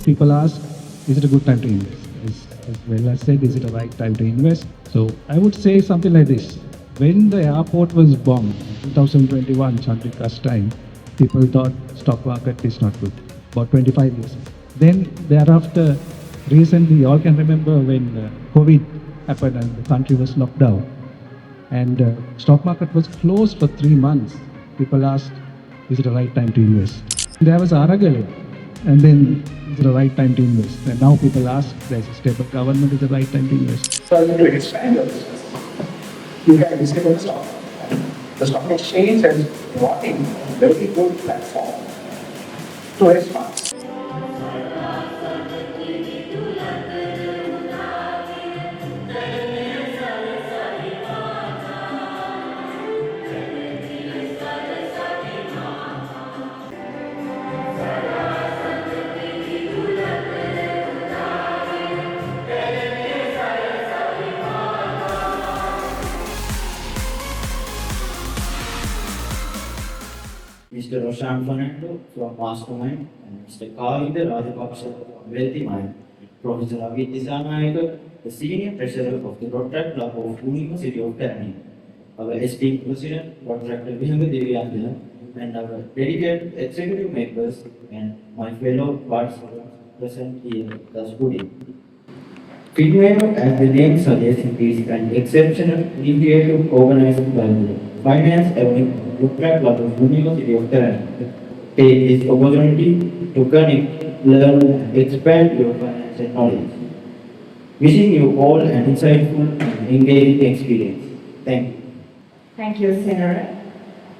people ask, is it a good time to invest? As well as said, is it a right time to invest? So I would say something like this. When the airport was bombed, 2021, Chandrika's time, people thought stock market is not good. About 25 years. Then thereafter, recently, you all can remember when COVID happened and the country was locked down. And stock market was closed for 3 months. People asked, is it the right time to invest? There was Aragale, and then is it the right time to invest? And now people ask, there's a stable government, is the right time to invest? So to expand your business, you can discover the stock. The stock exchange has brought in a very good platform to raise funds. Mr. Roshan Fernando from Mastermind, and Mr. Kelaniya from Wealthy Mind, Professor Avit Disanayaka, the Senior Treasurer of the Contract Club of University of Kelaniya, our esteemed President, Dr. Vihanga Devyandana, and our dedicated executive members, and my fellow participants present here this morning. FinWave, as the name suggests, is an exceptional initiative organized by the Finance and Contract Club of University of Kelaniya. Take this opportunity to connect, learn, and expand your financial knowledge. Wishing you all an insightful and engaging experience. Thank you. Thank you, Senator.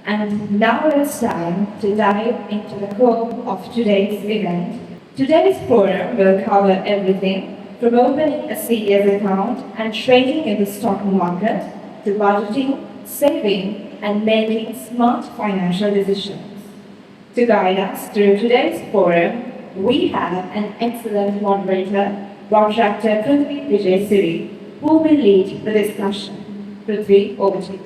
And now it's time to dive into the core of today's event. Today's forum will cover everything from opening a CES account and trading in the stock market to budgeting, saving, and making smart financial decisions. To guide us through today's forum, we have an excellent moderator, Dr. Prithvi Vijay Siri, who will lead the discussion. Prithvi, over to you.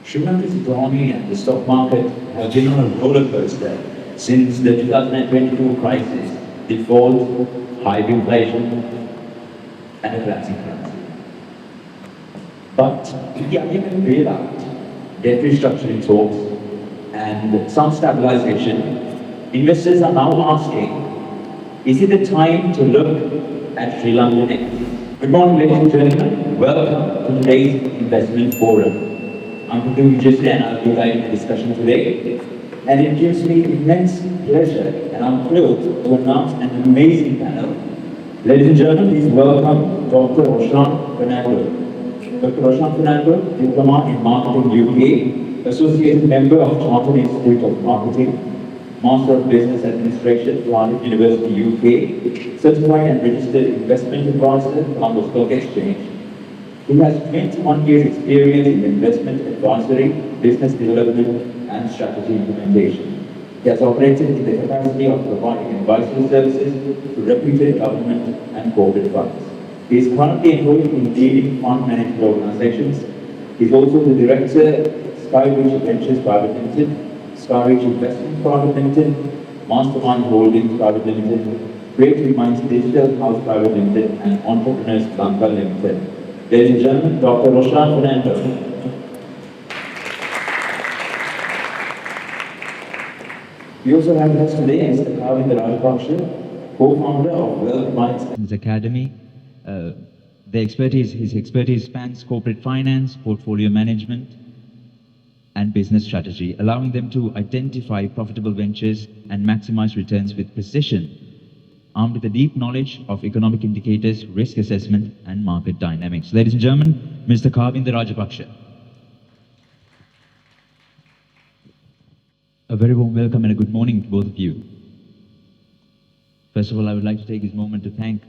Sri Lanka's economy and the stock market have been on a roller coaster since the 2022 crisis, default, high inflation, and a collapsing currency. But with the uneven bailout, debt restructuring talks, and some stabilization, investors are now asking, is it the time to look at Sri Lanka next? Good morning, ladies and gentlemen. Welcome to today's investment forum. I'm Prithvi Vijay and I'll be guiding the discussion today. And it gives me immense pleasure and I'm thrilled to announce an amazing panel. Ladies and gentlemen, please welcome Dr. Roshan Fernando. Dr. Roshan Fernando, Diploma in Marketing UK, Associate Member of Chartered Institute of Marketing, Master of Business Administration, London University UK, Certified and Registered Investment Advisor, London Stock Exchange. He has 21 years experience in investment advisory, business development, and strategy implementation. He has operated in the capacity of providing advisory services to reputed government and corporate funds. He is currently employed in leading fund management organizations. He is also the director, Skyreach Ventures Private Limited, Skyreach Investment Private Limited, Mastermind Holdings Private Limited, Creative Minds Digital House Private Limited, and Entrepreneurs Lanka Limited. Ladies and gentlemen, Dr. Roshan Fernando. We also have with us today Mr. Kelaniya Rajapaksa, co-founder of Wealth Minds Academy. His expertise spans corporate finance, portfolio management, and business strategy, allowing them to identify profitable ventures and maximize returns with precision, armed with a deep knowledge of economic indicators, risk assessment, and market dynamics. Ladies and gentlemen, Mr. Kelaniya Rajapaksa. A very warm welcome and a good morning to both of you. First of all, I would like to take this moment to thank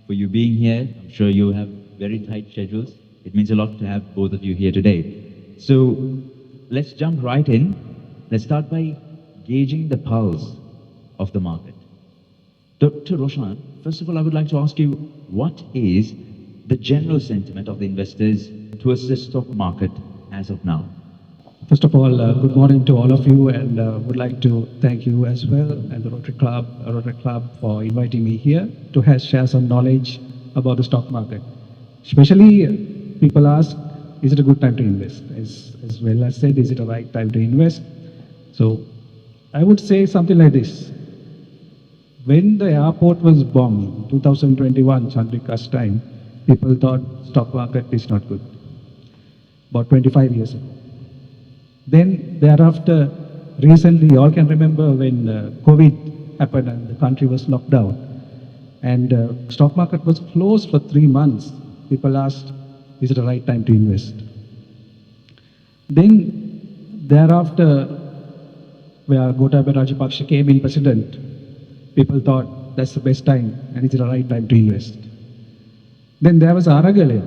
for you being here. I'm sure you have very tight schedules. It means a lot to have both of you here today. So let's jump right in. Let's start by gauging the pulse of the market. Dr. Roshan, first of all, I would like to ask you, what is the general sentiment of the investors towards the stock market as of now? First of all, good morning to all of you, and would like to thank you as well and the Rotary Club for inviting me here to share some knowledge about the stock market. Especially, people ask, is it a good time to invest? As well as said, is it a right time to invest? So, I would say something like this. When the airport was bombed, 2021, Chandrika's time, people thought stock market is not good. About 25 years ago. Then thereafter, recently, you all can remember when COVID happened and the country was locked down, and stock market was closed for 3 months. People asked, is it the right time to invest? Then thereafter, where Gotabaya Rajapaksa came in president, people thought that's the best time and it's the right time to invest. Then there was Aragale,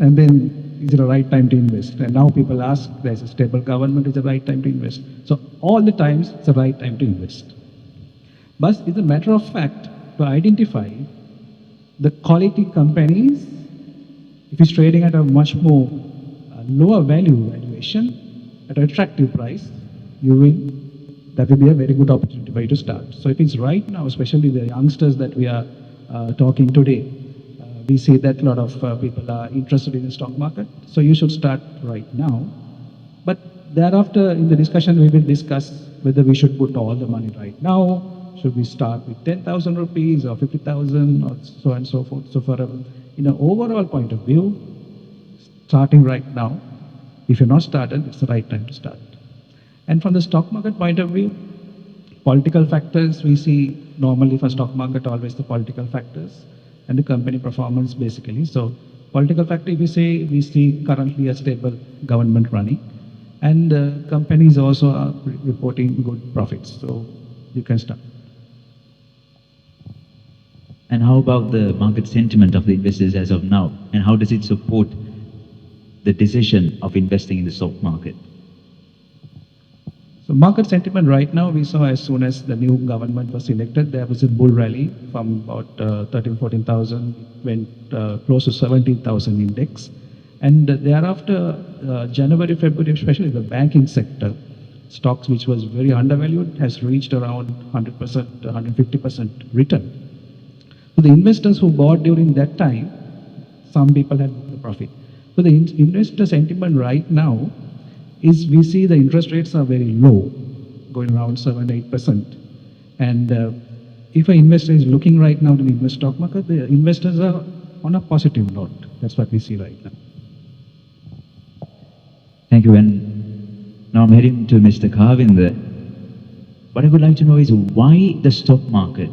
and then is it the right time to invest? And now people ask, there's a stable government, is the right time to invest? So all the times, it's the right time to invest. But it's a matter of fact to identify the quality companies, if it's trading at a much more lower valuation, at an attractive price, that will be a very good opportunity for you to start. So if it's right now, especially the youngsters that we are talking today, we see that a lot of people are interested in the stock market. So you should start right now. But thereafter, in the discussion, we will discuss whether we should put all the money right now. Should we start with 10,000 rupees or 50,000 or so and so forth. So for in an overall point of view, starting right now, if you're not started, it's the right time to start. And from the stock market point of view, political factors, we see normally for stock market always the political factors and the company performance basically. So political factor, if we say, we see currently a stable government running, and companies also are reporting good profits. So you can start. And how about the market sentiment of the investors as of now? And how does it support the decision of investing in the stock market? So market sentiment right now, we saw as soon as the new government was elected, there was a bull rally from about 13, 14,000, went close to 17,000 index. And thereafter, January, February, especially the banking sector, stocks which was very undervalued has reached around 100%, 150% return. So the investors who bought during that time, some people had booked the profit. So the investor sentiment right now is we see the interest rates are very low, going around 7-8%. And if an investor is looking right now to invest stock market, the investors are on a positive note. That's what we see right now. Thank you. And now I'm heading to Mr. Kavinder. What I would like to know is why the stock market?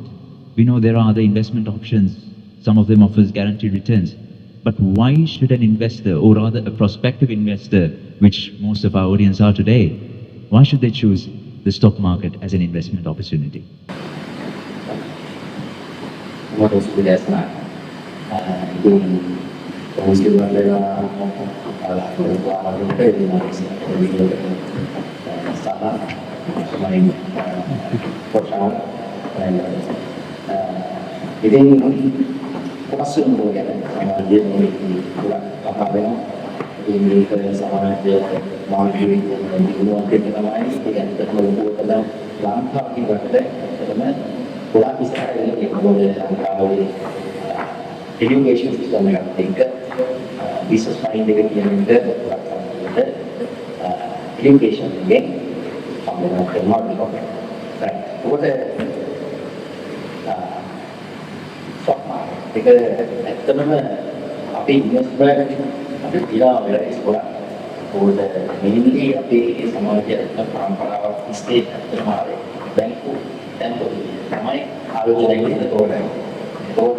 We know there are other investment options. Some of them offers guaranteed returns. But why should an investor, or rather a prospective investor, which most of our audience are today, why should they choose the stock market as an investment opportunity? What is the best now? Doing those who are there kuasa untuk dia memiliki apa ini sama dia mau diri di luar kita lain dengan teknologi dalam langkah kita teman pula bisa ini boleh angkali education system yang tingkat business mind dengan yang tingkat education ini dengan teknologi right boleh ඒක ඇත්තටම අපි investment අපි දිලා වෙලා ඉස්කෝලා පොඩ මෙහිදී අපි සමාජයේ පරම්පරාවක් ඉස්තේ ඇත්තටම ආවේ බැංකු තමයි ආලෝචනය කරන්නේ ඒකට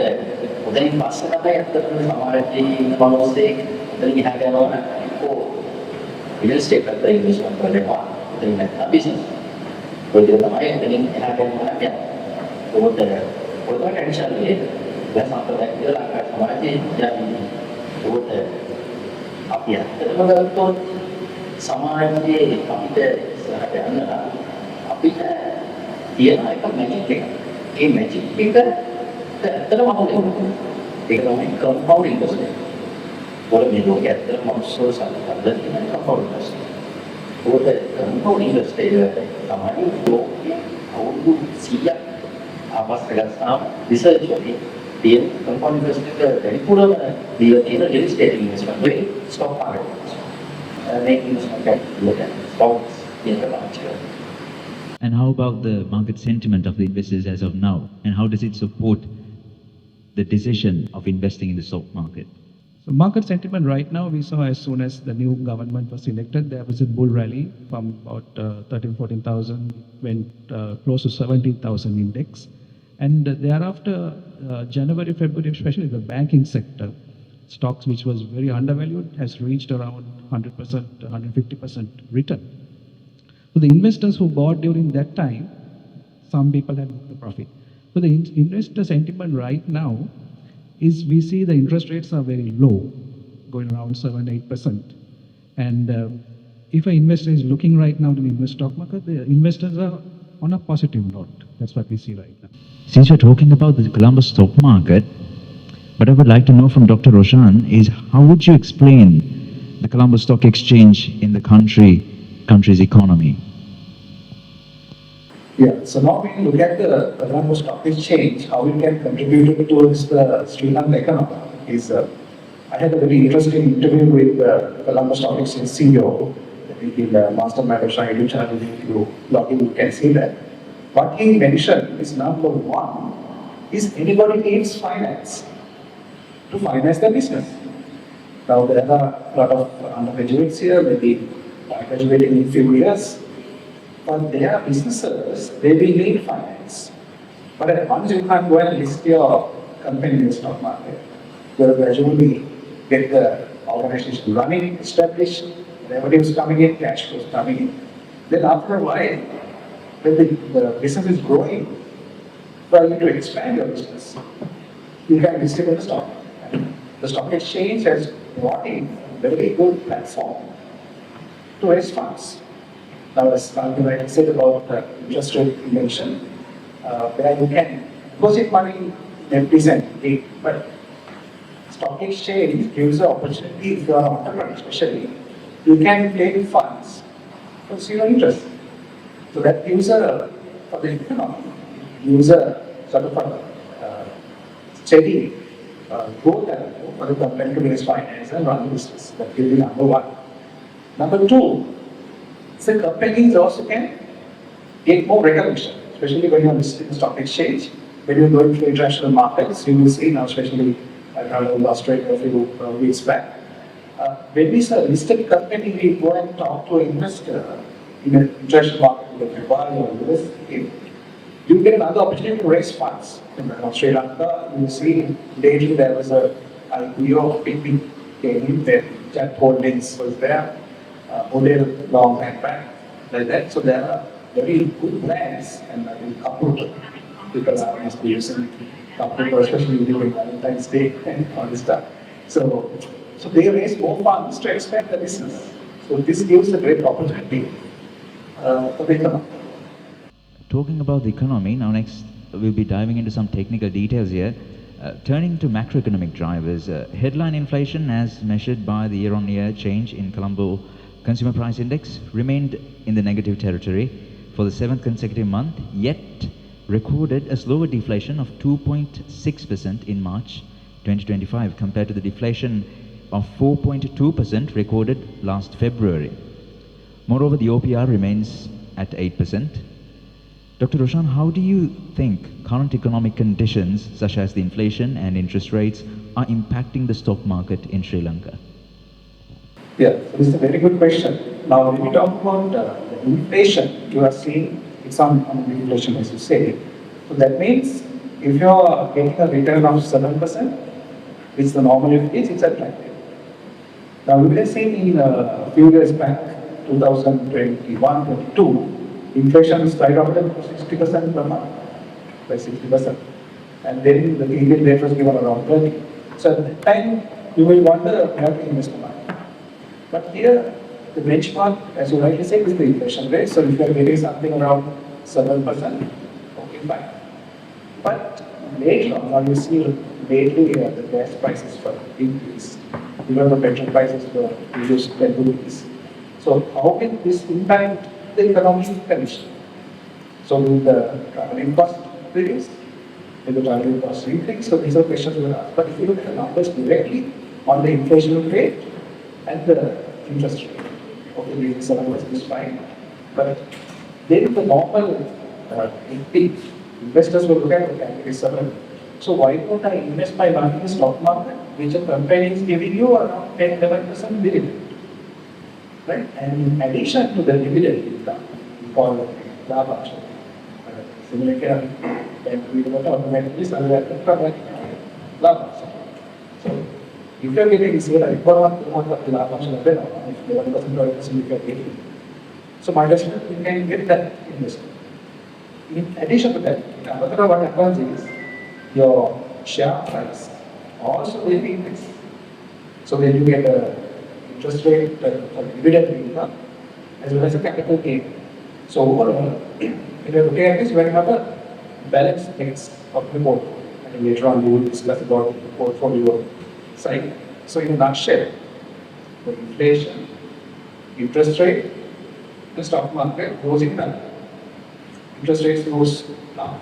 උදේින් පස්සේ තමයි ඇත්තටම සමාජයේ මොනෝසේ උදේින් ගියා ගනවා ඕ රියල් එස්ටේට් එකට ඉන්වෙස්ට්මන්ට් කරනවා උදේින් නැත්නම් බිස්නස් පොඩි තමයි උදේින් එහා ගන්නවා කියන්නේ පොඩ traditional dan sampai dia langkah semakin jadi udah apa ya terus samaje kita seharian kita dia naik magic kita terus mau dia main compounding terus boleh menurut ya terus mau susah ada dengan compounding terus පොත industry තමයි ලෝකයේ අවුරුදු 100ක් ආපස්සට ගත්තාම research වලින් තියෙන company ඉන්ඩස්ට්‍රියට වැඩිපුරම දීලා තියෙන රියල් එස්ටේට් ඉන්වෙස්ට්මන්ට් වෙයි ස්ටොක් මාකට්. මේක ඉන්වෙස්ට්මන්ට් එකක් stocks in the market. And how about the market sentiment of the investors as of now? And how does it support the decision of investing in the stock market? So market sentiment right now, we saw as soon as the new government was elected, there was a bull rally from about 13, 14,000, went close to 17,000 index. And thereafter, January, February, especially the banking sector, stocks which was very undervalued has reached around 100%, 150% return. So the investors who bought during that time, some people had booked the profit. So the investor sentiment right now is we see the interest rates are very low, going around 7-8%. And if an investor is looking right now to invest stock market, the investors are on a positive note. That's what we see right now. Since we're talking about the Colombo stock market, what I would like to know from Dr. Roshan is how would you explain the Colombo Stock Exchange in the country's economy? Yeah, so now we look at the Colombo Stock Exchange, how it can contribute towards the Sri Lanka economy. I had a very interesting interview with the Colombo Stock Exchange CEO. In the mastermind of Shine channel, if you log in, you can see that. What he mentioned is number one is anybody needs finance to finance their business. Now there are a lot of undergraduates here, maybe graduating in a few years. But their businesses, they will need finance. But once you can't go and list your company in the stock market, you will gradually get the organization running, established, revenues coming in, cash flows coming in. Then after a while, when the business is growing, well, you need to expand your business. You can list it in the stock. And the stock exchange has brought in a very good platform to raise funds. Now, as I said about interest rate invention, where you can deposit money in FDs and take, but stock exchange gives the opportunity, if you are an entrepreneur especially, you can take funds for zero interest. So that gives for the economy, gives a sort of a steady growth for the company to raise finance and run the business. That will be number one. Number two, the companies also can get more recognition, especially when you're listed in the stock exchange. When you're going to international markets, you will see now, especially I traveled to Australia a few weeks back. When we say listed company, we go and talk to an investor in an international market, like Dubai or US. You get another opportunity to raise funds. In Sri Lanka, you see lately there was a IPO of PP came in there. Jet Holdings was there. Model long and back like that. So there are very good brands, and I think couple people are using couple, especially during Valentine's Day and all this stuff. So they raise more funds to expand the business. So this gives a great opportunity for the economy. Talking about the economy, now next we'll be diving into some technical details here. Turning to macroeconomic drivers, headline inflation as measured by the year-on-year change in Colombo Consumer Price Index remained in the negative territory for the 7th consecutive month, yet recorded a slower deflation of 2.6% in March 2025 compared to the deflation of 4.2% recorded last February. Moreover, the OPR remains at 8%. Dr. Roshan, how do you think current economic conditions such as the inflation and interest rates are impacting the stock market in Sri Lanka? Yeah, so this is a very good question. Now, when we talk about the inflation, you are seeing it's on inflation, as you say. So that means if you are getting a return of 7%, which the normal is, it's attractive. Now, we have seen in a few years back, 2021-22, inflation skyrocketed to 60% per month, by 60%. And then the Indian rate was given around 20. So at that time, you will wonder where to invest the money. But here, the benchmark, as you rightly said, is the inflation rate. So if you are getting something around 7%, okay, fine. But later on, now you see lately the gas prices were increased. Even the petrol prices were reduced 10 rupees. So how will this impact the economic condition? So will the traveling cost reduce? Will the traveling cost increase? So these are questions we will ask. But if you look at the numbers directly on the inflation rate and the interest rate, okay, these numbers is fine. But then the normal investors will look at the category 7. So why don't I invest my money in the stock market, which a company is giving you around 10-11% dividend? Right? And in addition to the dividend income, we call it lavasha. Similarly, when we got automatically lavasha. So if you are getting zero, if you are getting lavasha, if you are 1% you are getting. So my understanding, you can get that investment. In addition to that, another what happens is your share price also will increase. So then you get a interest rate for dividend income as well as a capital gain. So overall, when you look at this, when you have a balanced mix of the portfolio, and later on we will discuss about the portfolio side. So in a nutshell, the inflation, interest rate, the stock market goes in down. Interest rates goes down.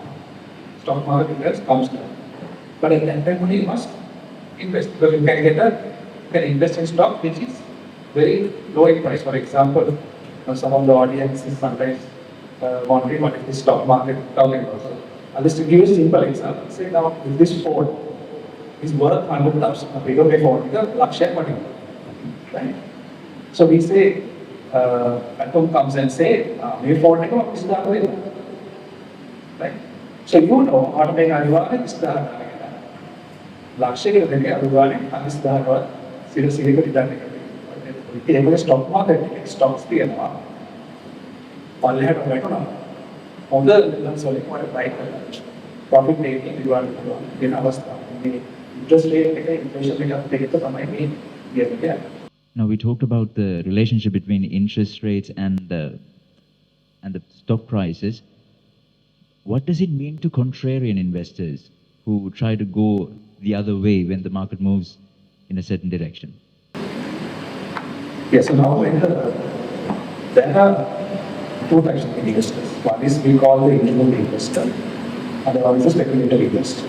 Stock market interest comes down. But at that time only you must invest because you can invest in stock which is very low in price. For example, some of the audience is sometimes wondering what is the stock market talking about. So I'll just give you a simple example. Say now if this phone is worth 100,000, bigger way for the lakshya money, right? So we say, Atom comes and say, we phone is that way, right? So you know how to make Anuva is that. Lakshya ke lenge Anuva ne is that seriously ko dita nahi. If you stock market, stocks be enough. Only have to write on. All the sorry, what right profit making you are in avastha. Interest rate, inflation rate, take it to my main. Now we talked about the relationship between interest rates and the stock prices. What does it mean to contrarian investors who try to go the other way when the market moves in a certain direction? Yes, so now there are two types of investors. One is we call the individual investor, and the other is the speculative investor.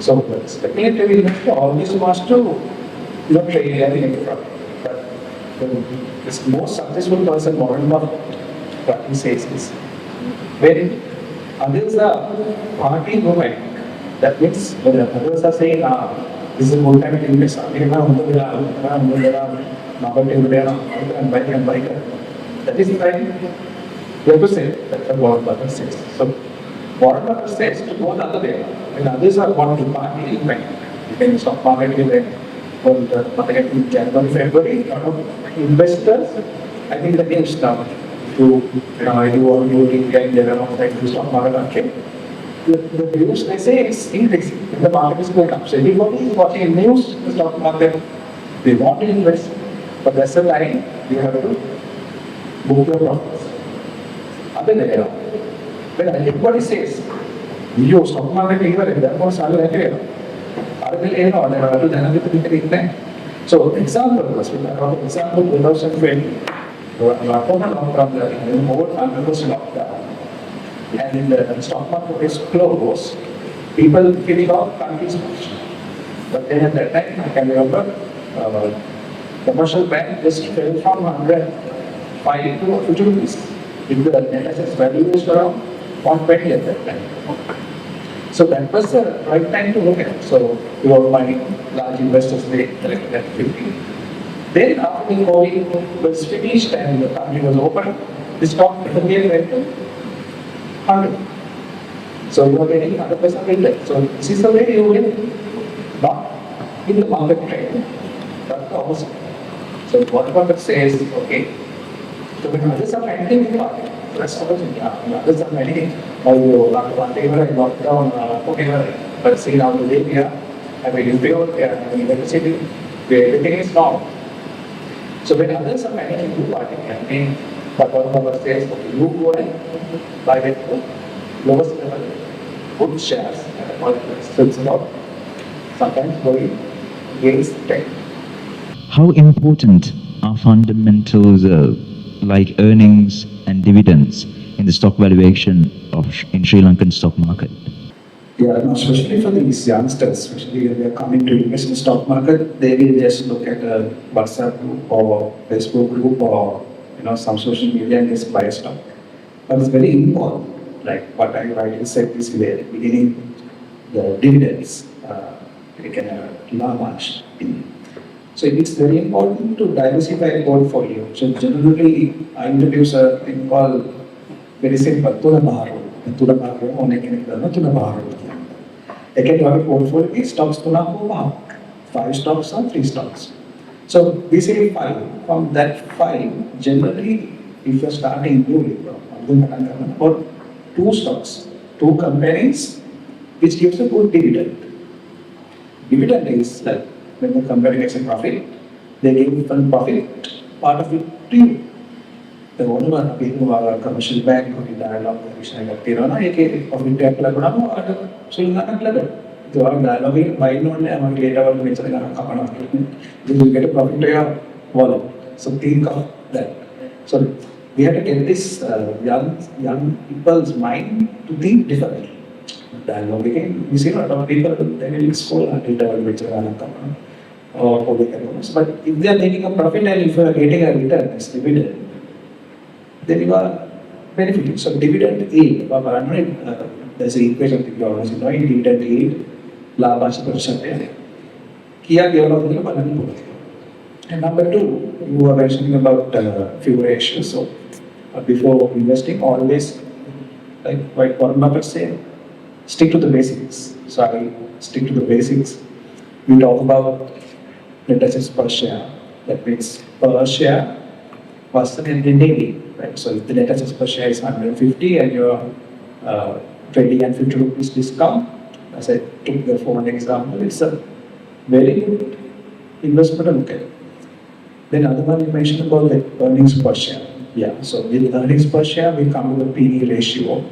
So the speculative investor always wants to trade everything from. The most successful person, Warren Buffett, what he says is, when others are party movement, that means when others are saying, this is a good time to invest, that is the time you have to say that Warren Buffett says. So Warren Buffett says to go the other way. When others are want to party movement, you can stock market event. On January, February, a lot of investors, I think the news now, if you want to get the stock market, the news they say is increasing, the market is going up. So everybody is watching news, the stock market, they want to invest, but that's the time you have to book your profits. Other than when everybody says, you stock market, so example was example 2020, over 100% lockdown, and in the stock market is closed, people giving out countries much. But then at that time, I can remember, commercial bank just fell from 105 to 50 rupees. If the net assets value is around 120 at that time. So that was the right time to look at. So you are finding large investors, they collected at 50. Then after the COVID was finished and the country was open, the stock again went to 100. So you are getting 100% return. So this is the way you will not in the market trade, but the opposite. So what market says, okay, so when others are finding in the market, that's opposite. Others are finding, whatever I locked down, whatever. But see now today we have a newspaper, we have electricity, where everything is normal. So when others are managing to party campaign, but one of us says, okay, you go and buy it to lowest level, good shares at all price. So it's about sometimes going against trend. How important are fundamentals like earnings and dividends in the stock valuation in Sri Lankan stock market? Yeah, no, especially for these youngsters, especially when they're coming to invest in the stock market, they will just look at a WhatsApp group or Facebook group or some social media and just buy a stock. But it's very important, like what I rightly said this in the beginning, the dividends, they can have a large in. So it's very important to diversify a portfolio. So generally, I introduce a thing called very simple, Tula Baharu. Tula Baharu, one can Tula Baharu. They can have a portfolio with stocks Tula Baharu. 5 stocks or 3 stocks. So basically 5. From that 5, generally, if you're starting new, about 2 stocks, 2 companies, which gives a good dividend. Dividend is like when the company makes a profit, they give some profit, part of it to you. The owner of a commercial bank or dialogue, which I got there on a profit tax level, so you not level. The dialogue, by no name, later on, which you will get a profit to your wallet. So think of that. So we have to get this young people's mind to think differently. Dialogue again, we see a lot of people, they will school until which are or but if they are making a profit and if you are getting a return as dividend, then you are benefiting. So dividend yield, there's an equation that you always know, dividend yield, labha percent. And number 2, you were mentioning about few ratios. So before investing, always, like what Warren Buffett said, stick to the basics. So I stick to the basics. We talk about net assets per share. That means per share was the daily, right? So if the net assets per share is 150 and you're trading at 50 rupees discount, as I took the for an example, it's a very good investment to look at. Then other one you mentioned about the earnings per share. Yeah, so with earnings per share, we come to the PE ratio.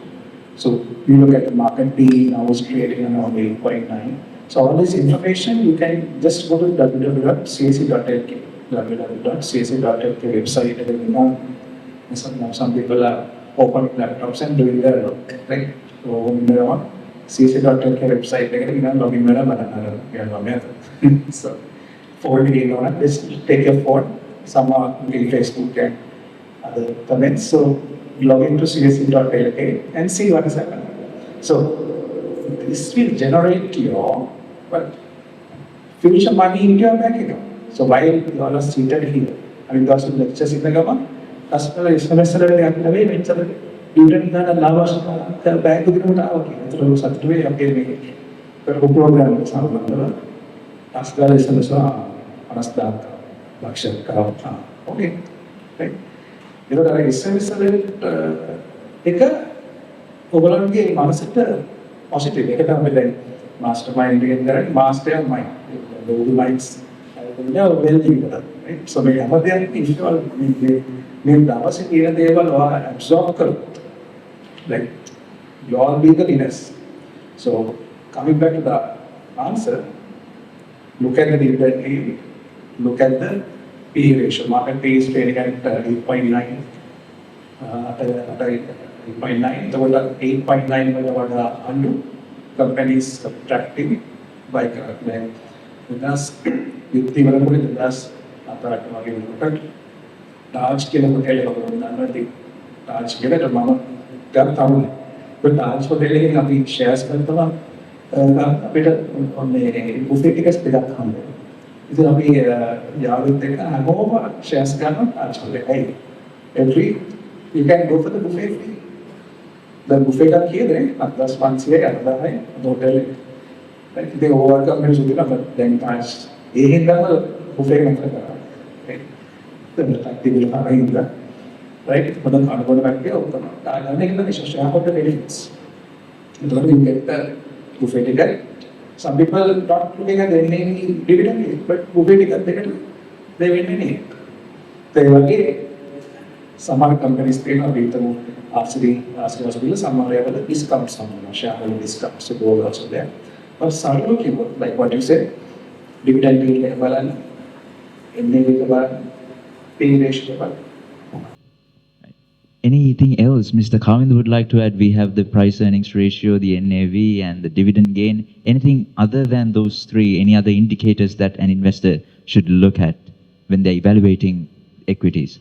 So we look at the market PE now is trading around 8.9. So all this information, you can just go to www.cac.lk, www.cac.lk website. Some people are opening laptops and doing their work, right? So cac.lk website, login. So phone again, just take your phone, some are in Facebook and other comments. So log into cac.lk and see what is happening. So this will generate your future money into your bank account. So while you are seated here, I mean, those lectures in the government, customer SMS away, it's a student that allows the bank to go out. It's a way of getting a program. As well as Anastak, Lakshak, okay, right? You know, there is SMS overall positive. Mastermind and mastermind. The minds right? So we have their visual diversity and they will absorb like your legalishness. So coming back to the answer, look at the dividend yield, look at the PE ratio. Market PE is trading at 8.9. 8.9, the 8.9 undo companies subtracting by thus with the thus large scale of large scale of mama but large for telling of shares a bit on the buffet tickets pick up humble. This will be Yavit shares gun every you can go for the buffet free. The buffet का किए थे, दस पांच छह आता है, दो hotel, like they overcome मेरे सुधीर ना then पांच ये हिंदा में buffet का मतलब है, तो ताकि भी लोग आए हिंदा, right? मतलब खाने वाले बैठ के होता है, ताकि के लिए शोषण यहाँ पर benefits, तो you get the buffet ticket. Some people not looking at any dividend, but buffet ticket they win in it. तो ये वाली some other companies pay a bit of RCD, some are able to discount some shareholder discounts, so gold also there. But some look like what you said, dividend yield level and PE ratio level. Anything else Mr. Kavind would like to add? We have the price earnings ratio, the NAV, and the dividend gain. Anything other than those three, any other indicators that an investor should look at when they're evaluating equities?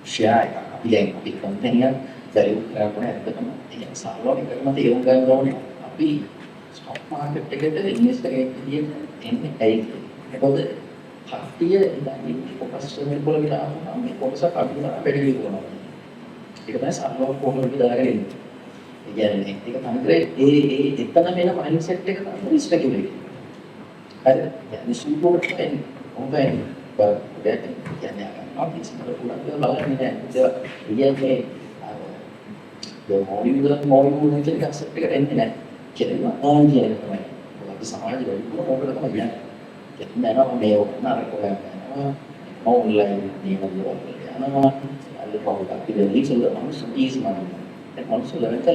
Share එක අපි දැන් අපි company එක value කරගෙන ඇත්තටම ඒක සාමාන්‍ය කරම තේරුම් ගන්න ඕනේ අපි ස්ටොක් මාකට් එකට ඉන්වෙස්ට් කරගෙන එන්නේ ඇයි මොකද කට්ටිය ඉතින් ෆෝකස් කරගෙන පොළ විලා ආවම මේ කොටස කඩිනවා වැඩි වෙනවා ඒක තමයි සාමාන්‍ය කොහොමද දාගෙන ඉන්නේ ඒ කියන්නේ ඒක තමයි එතන වෙන මයින්ඩ් සෙට් එක තමයි ස්පෙකියුලේටිව් හරි يعني සූපර් ටෙන් ඔබෙන් බත් කියන්නේ අපි ඉස්සර පුරාද බලන්නේ නැහැ ඒ කියන්නේ මොනියුල එක කන්සෙප්ට් එකට එන්නේ නැහැ කියනවා කියන තමයි අපි සමාජය වැඩි මොකද තමයි කියන්නේ කියන්නේ නෑ මේ නරක වෙනවා ඔන්ලයින් නියමවල යනවා අල්ල පොඩක් ඉතින් ඉස්සෙල්ල මනුස්ස ඊස්මන ඒ මනුස්ස ලෙවල් එක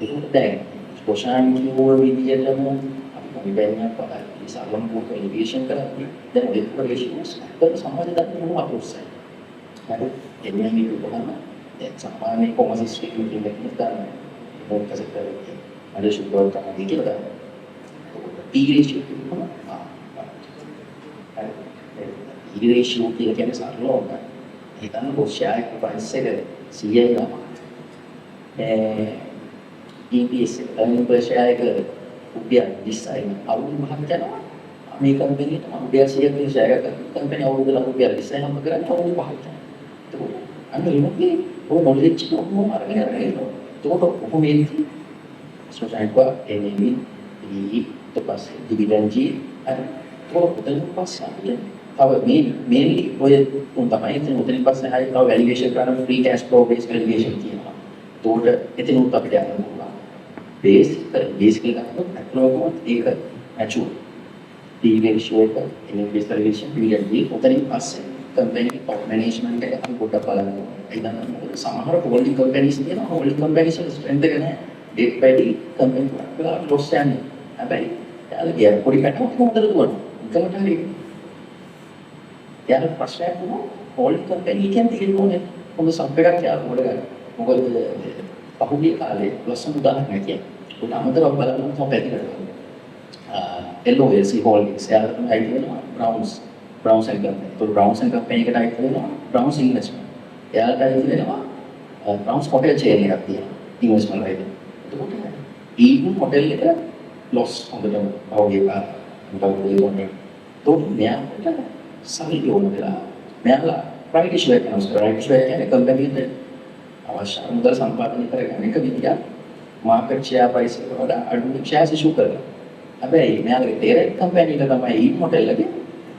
ඒක දැන් ස්පෝෂාන් කියෝ විදියටම අපි බැලුවා පහළ ඉස්සල්ලම පොත එලිවේෂන් කරන්නේ දැන් ඒක ප්‍රොෆෙෂනල්ස් අපේ සමාජය දැන් මොනවා අපොස්සයි හරි එන්නේ මේ උපකරණ දැන් සාමාන්‍ය කොමර්ස් ස්ටේට්මන්ට් එකක් ගන්න මොකද කරන්නේ අද ෂුගර් තමයි කියලා P ratio කියනවා P ratio කියන්නේ සරලව හිතන්න කොෂ්‍යායක ප්‍රයිස් එක 100යි ගම EPS earning per share එක රුපියල් 20යි අවුරුදු පහක් යනවා මේ කම්පැනි එක රුපියල් 100ක ෂෙයාර් එකක් කම්පැනි අවුරුදු රුපියල් 20යි නම් කරන්නේ අවුරුදු පහක් යනවා ඒක අන්න ඉන්නේ ඔය නොලෙජ් කොහොම අරගෙන යනවා ඒකට කොහොමද සෝචයිකව එන්නේ ඊට පස්සේ ඩිවිඩන්ඩ් අර කොහොමද පස්සේ තව මේන්ලි ඔය උන් තමයි එතන උතනින් පස්සේ හරි තව වැලියේෂන් කරන ෆ්‍රී කැෂ් ෆ්ලෝ බේස් වැලියේෂන් කියනවා. ඒකට එතන උත් අපිට යන්න පුළුවන්. බේසිකලි ගන්නකොට අක්නෝම ඒක ඇචුවල්. P ratio එක ඉන්වෙස්ට් වැලියේෂන් ඩිවිඩන්ඩ් උතනින් පස්සේ කම්පැනි ටොප් මැනේජ්මන්ට් එක අපි පොඩ්ඩක් බලනවා. ඒ ගන්න මොකද සමහර හෝල්ඩින් කම්පැනිස් තියෙනවා හෝල්ඩින් කම්පැනිස් වල ස්ට්‍රෙන්ත් එක නැහැ. ඩේට් බයි ඩේ කම්පැනි වල ලොස් යන්නේ. හැබැයි යාළුවා ගියා පොඩි කටක් කොහොමද දුවන්නේ? එකකට හරි यार प्रश्न है होल्ड कंपनी क्या තියෙන්න ඕනේ හොඳ සබ් එකක් යාළුවා ගොඩ ගන්න. මොකද පහුගිය කාලේ ලස්සන උදාහරණයක් කියන්නේ. උට අමතරව බලන්න තව පැතිකඩ. LOLC Holdings යාළුවා අයිති වෙනවා Browns and Company. તો Browns and Company එකට අයිති වෙනවා Browns Investment. එයාලට අයිති වෙනවා Browns Hotel chain එකක් තියෙනවා. Investment right. එතකොට ඊගුන් හොටෙල් එක loss හොඳටම පහුගිය කාලේ. તો මෙයාට සල්ලි ඕන වෙලා මෙයාලා රයිට් ඉෂුව එක නෝස්කර රයිට් ඉෂුව කියන්නේ කම්පැනි එකට අවශ්‍ය මුදල් සම්පාදනය කරගන්න එක විදියක් මාකට් ෂෙයා ප්‍රයිස් එකට වඩා අඩු ෂෙයාස් ඉෂු කරනවා. හැබැයි මෙයාලගේ තේරෙන කම්පැනි එක තමයි ඊ මොඩල් එකේ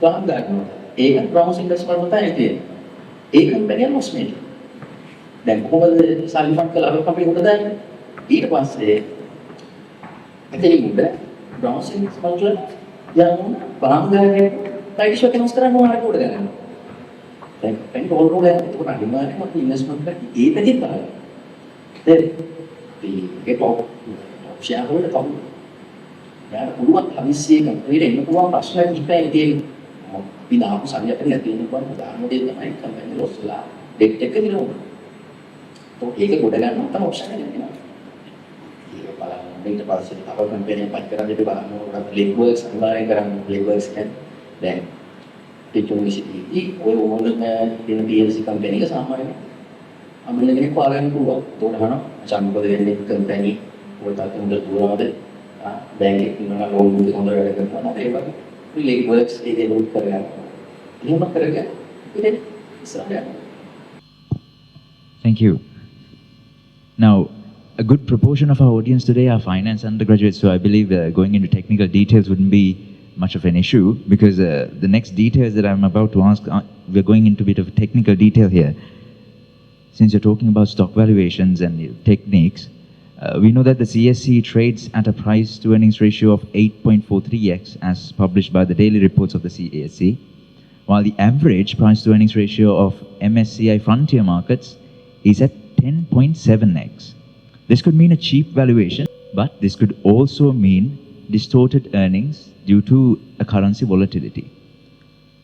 ගහන් ගන්නවා. ඒක බ්‍රවුන්ස් ඉන්වෙස්ට්මන්ට් වලට ඇවිත් ඒ කම්පැනි ලොස් මේක. දැන් කොහොමද සල්ලි ෆන්ඩ් කළා කම්පැනි උඩ දාන්නේ? ඊට පස්සේ එතනින් උඩ බ්‍රවුන්ස් ඉන්වෙස්ට්මන්ට් වල යනවා බාහුගානේ රයිට් ඉෂුව එක නෝස්කර මොනවාට උඩ ගන්නවා. දැන් ඕල් රෝල් එකක් උඩ අනිවාර්යයෙන්ම අපි ඉන්වෙස්ට්මන්ට් එකක් ඒ පැත්තේ බලන්න. ඒක ෂෙයාර් හෝල්ඩර් කවුද? යාර පුළුවන් හදිස්සියක අපිට එන්න පුළුවන් ප්‍රශ්නයක් ඉපැයි තියෙනවා. අපි දාපු සල්ලියක් නැති වෙන බව උදාහරණ දෙන්න තමයි කම්පැනි ලොස්ලා ඩෙට් එක දිනනවා. ඒක ගොඩ ගන්නවා තමයි ඔප්ෂන් එක දෙනවා. ඒක බලන්න ඊට පස්සේ තව කම්පැනි එකක් කරන් දෙන්න බලන්න ලෙග්වර්ක්ස් අනිවාර්යෙන් කරන්න ලෙග්වර්ක්ස් කියන්නේ දැන් ටෙක්නොලොජි ඔය ඕනම දෙන PLC කම්පැනි එක සාමාන්‍යයෙන් අමල කෙනෙක් හොයාගන්න පුළුවන්. ඒකට අහනවා අචාන් මොකද වෙන්නේ කම්පැනි ඔය තාත්තේ හොඳ දුරවද බැංක් එකේ ඉන්නවා ලෝන් දුක හොඳ වැඩ කරනවා ඒ වගේ ලේක් වර්ක්ස් ඒක ලෝඩ් කරගන්න. එහෙම කරගෙන ඉතින් ඉස්සරහට Thank you. Now, a good proportion of our audience today are finance undergraduates, so I believe going into technical details wouldn't be much of an issue because the next details that I'm about to ask, we're going into a bit of technical detail here. Since you're talking about stock valuations and techniques, we know that the CSE trades at a price to earnings ratio of 8.43x as published by the daily reports of the CSE, while the average price to earnings ratio of MSCI frontier markets is at 10.7x. This could mean a cheap valuation, but this could also mean distorted earnings due to a currency volatility.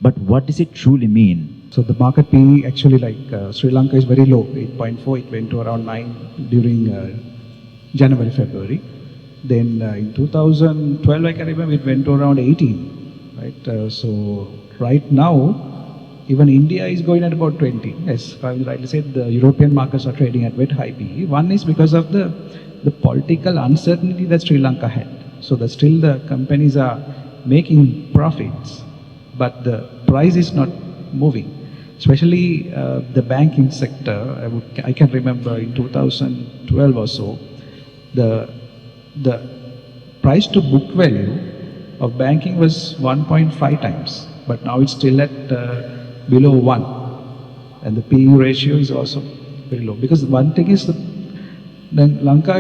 But what does it truly mean So the market PE actually Sri Lanka is very low, 8.4. It went to around 9 during January, February. Then in 2012, I can remember it went to around 18, right? So right now, even India is going at about 20. As I rightly said, the European markets are trading at very high PE. One is because of the political uncertainty that Sri Lanka had. So that still the companies are making profits, but the price is not moving. Especially the banking sector. I can remember in 2012 or so, the price to book value of banking was 1.5 times, but now it's still at below 1. And the PE ratio is also very low. Because one thing is, then Lanka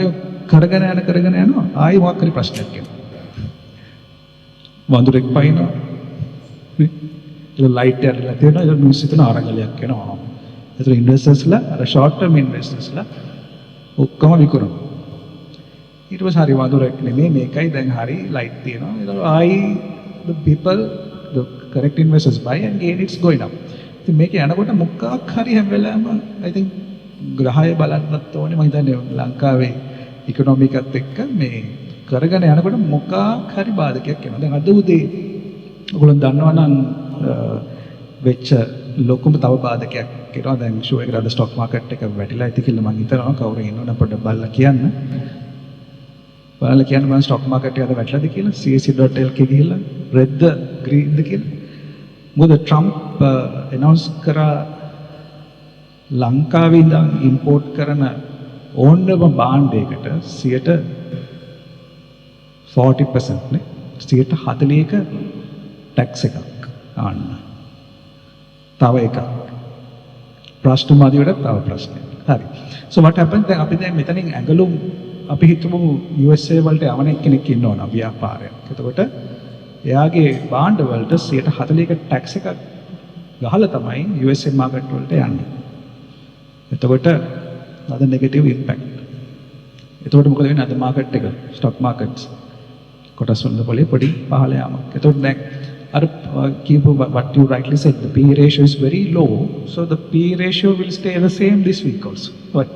කරගෙන යනවා ආයි මොකක් හරි ප්‍රශ්නයක් එනවා. වඳුරෙක් පයින්නවා. Light එකක් තියෙනවා ඒක මිනිස්සු හිතන ආරංගලයක් වෙනවා. ඒතර ඉන්වෙස්ටර්ස්ලා අර ෂෝට් ටර්ම් ඉන්වෙස්ටර්ස්ලා ඔක්කොම විකුණනවා. ඊට පස්සේ හරි වඳුරෙක් නෙමෙයි මේකයි දැන් හරි ලයිට් තියෙනවා. ඒතර ආයි the people, the correct investors buy and gain, it's going up. ඉතින් මේක යනකොට මොකක් හරි හැම වෙලාවෙම I think ග්‍රහය බලන්නත් ඕනේ. මම හිතන්නේ ලංකාවේ ඉකොනොමි එකත් එක්ක මේ කරගෙන යනකොට මොකක් හරි බාධකයක් එනවා. දැන් අද උදේ ඔයගොල්ලෝ දන්නවනම් වෙච්ච ලොකුම තව බාධකයක් එනවා. දැන් ෂෝ එකට අද ස්ටොක් මාකට් එක වැටිලා ඉති කියලා මම හිතනවා. කවුරු ඉන්නවනම් පොඩ්ඩක් බලලා කියන්න. බලලා කියන්න මම ස්ටොක් මාකට් එක අද වැටිලාද කියලා. CAC.lk ගිහිල්ලා රෙද්ද ග්‍රීන්ද කියලා. මොකද ට්‍රම්ප් ඇනවුන්ස් කරා ලංකාවේ ඉඳන් ඉම්පෝට් කරන ඕනම භාණ්ඩයකට 40% නේ 40%ක ටැක්ස් එකක් ආන්න. තව එකක්. ප්‍රශ්නමාදියට තව ප්‍රශ්නයක්. හරි. So what happened දැන් අපි දැන් මෙතනින් ඇඟලුම් අපි හිතමු USA වලට යවන කෙනෙක් ඉන්නවනම් ව්‍යාපාරයක්. එතකොට එයාගේ භාණ්ඩ වලට 40%ක ටැක්ස් එකක් ගහලා තමයි USA මාකට් වලට යන්නේ. එතකොට අද නෙගටිව් ඉම්පැක්ට්. එතකොට මොකද වෙන්නේ අද මාකට් එක ස්ටොක් මාකට්ස් කොටස් වල පොලේ පොඩි පහළ යාමක්. එතකොට දැන් අර කියපු what you rightly said, the PE ratio is very low, so the PE ratio will stay the same this week also. But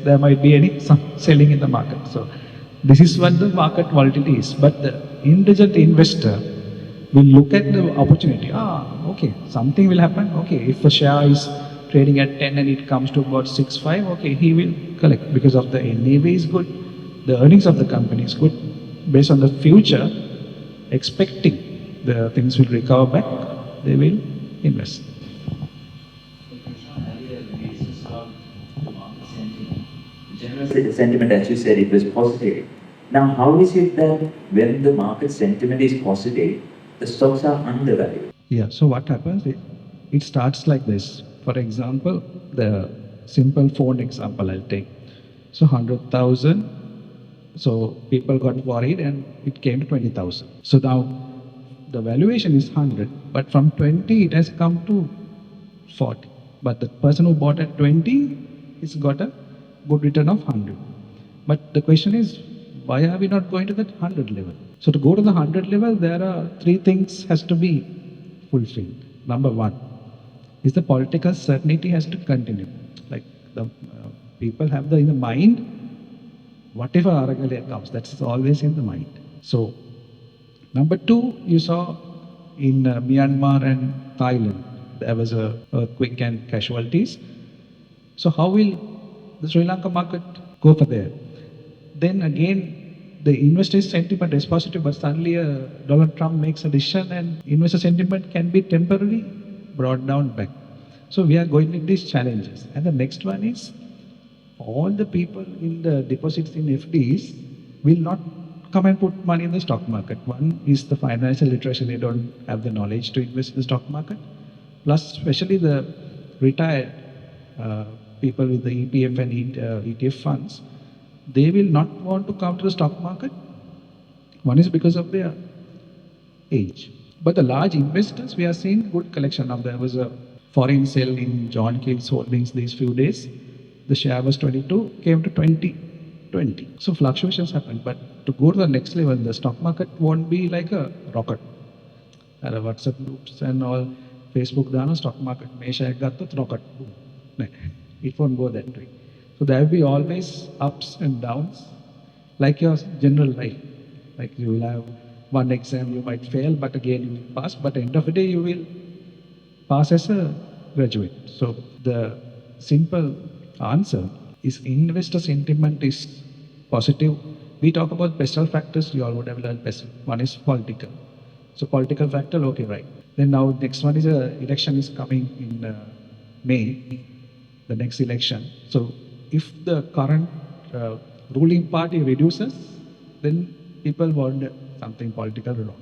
there might be some selling in the market. So this is what the market volatility is. But the intelligent investor will look at the opportunity. Okay, something will happen. Okay, if a share is trading at 10 and it comes to about 6.5, okay, he will collect because of the NAV is good, the earnings of the company is good. Based on the future, expecting the things will recover back, they will invest. General sentiment, as you said, it was positive. Now, how is it that when the market sentiment is positive, the stocks are undervalued? Yeah, so what happens, it starts like this. For example, the simple phone example I'll take. So 100,000, so people got worried and it came to 20,000. So now the valuation is 100, but from 20 it has come to 40. But the person who bought at 20 has got a good return of 100. But the question is, why are we not going to that 100 level? So to go to the 100 level, there are 3 things has to be fulfilled. Number 1 is the political certainty has to continue. Like the people have in the mind, whatever Aragalaya comes, that's always in the mind. So number 2, you saw in Myanmar and Thailand, there was a earthquake and casualties. So how will the Sri Lanka market go for there? Then again, the investor sentiment is positive, but suddenly Donald Trump makes a decision and investor sentiment can be temporarily brought down back. So we are going with these challenges. And the next one is, all the people in the deposits in FDs will not come and put money in the stock market. One is the financial literacy, they don't have the knowledge to invest in the stock market. Plus, especially the retired people with the EPF and ETF funds, they will not want to come to the stock market. One is because of their age. But the large investors, we are seeing good collection of. There was a foreign sale in John Keel's holdings these few days. The share was 22, came to 20. So fluctuations happen. But to go to the next level, the stock market won't be like a rocket. There are WhatsApp groups and all. Facebook දාන stock market මේ share එක ගත්තොත් rocket. නෑ. It won't go that way. So there will be always ups and downs like your general life. Like you will have one exam you might fail, but again you will pass, but end of the day you will pass as a graduate. So the simple answer is investor sentiment is positive. We talk about special factors, you all would have learned best. One is political. So political factor, okay, right. Then now next one is election is coming in May, the next election. So if the current ruling party reduces, then people want something political wrong.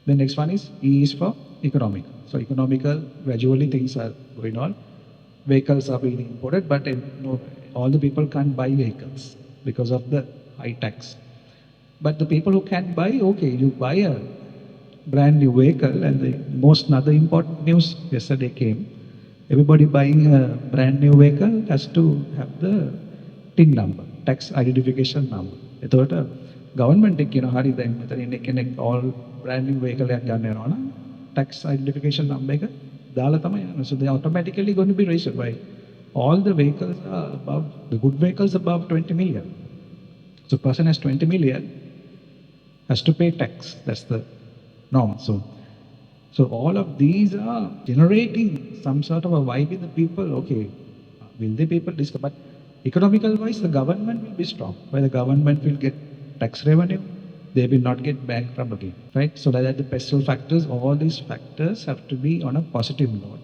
The next one is E is for economic. So economical, gradually things are going on. Vehicles are being imported, but all the people can't buy vehicles because of the high tax. But the people who can buy, okay, you buy a brand new vehicle, and the most another important news yesterday came. Everybody buying a brand new vehicle has to have the TIN number, tax identification number. එතකොට government එක කියන හරි දැන් මෙතන ඉන්න කෙනෙක් all brand new vehicle එකක් ගන්න යනවා නම් tax identification number එක දාලා තමයි යන්නේ. So they automatically going to be registered by all the vehicles are above, the good vehicles above 20 million. So person has 20 million has to pay tax. That's the norm. So all of these are generating some sort of a vibe in the people. Okay, will the people discuss? But economical wise, the government will be strong. Where the government will get tax revenue, they will not get bankrupt again, right? So that are the special factors. All these factors have to be on a positive note.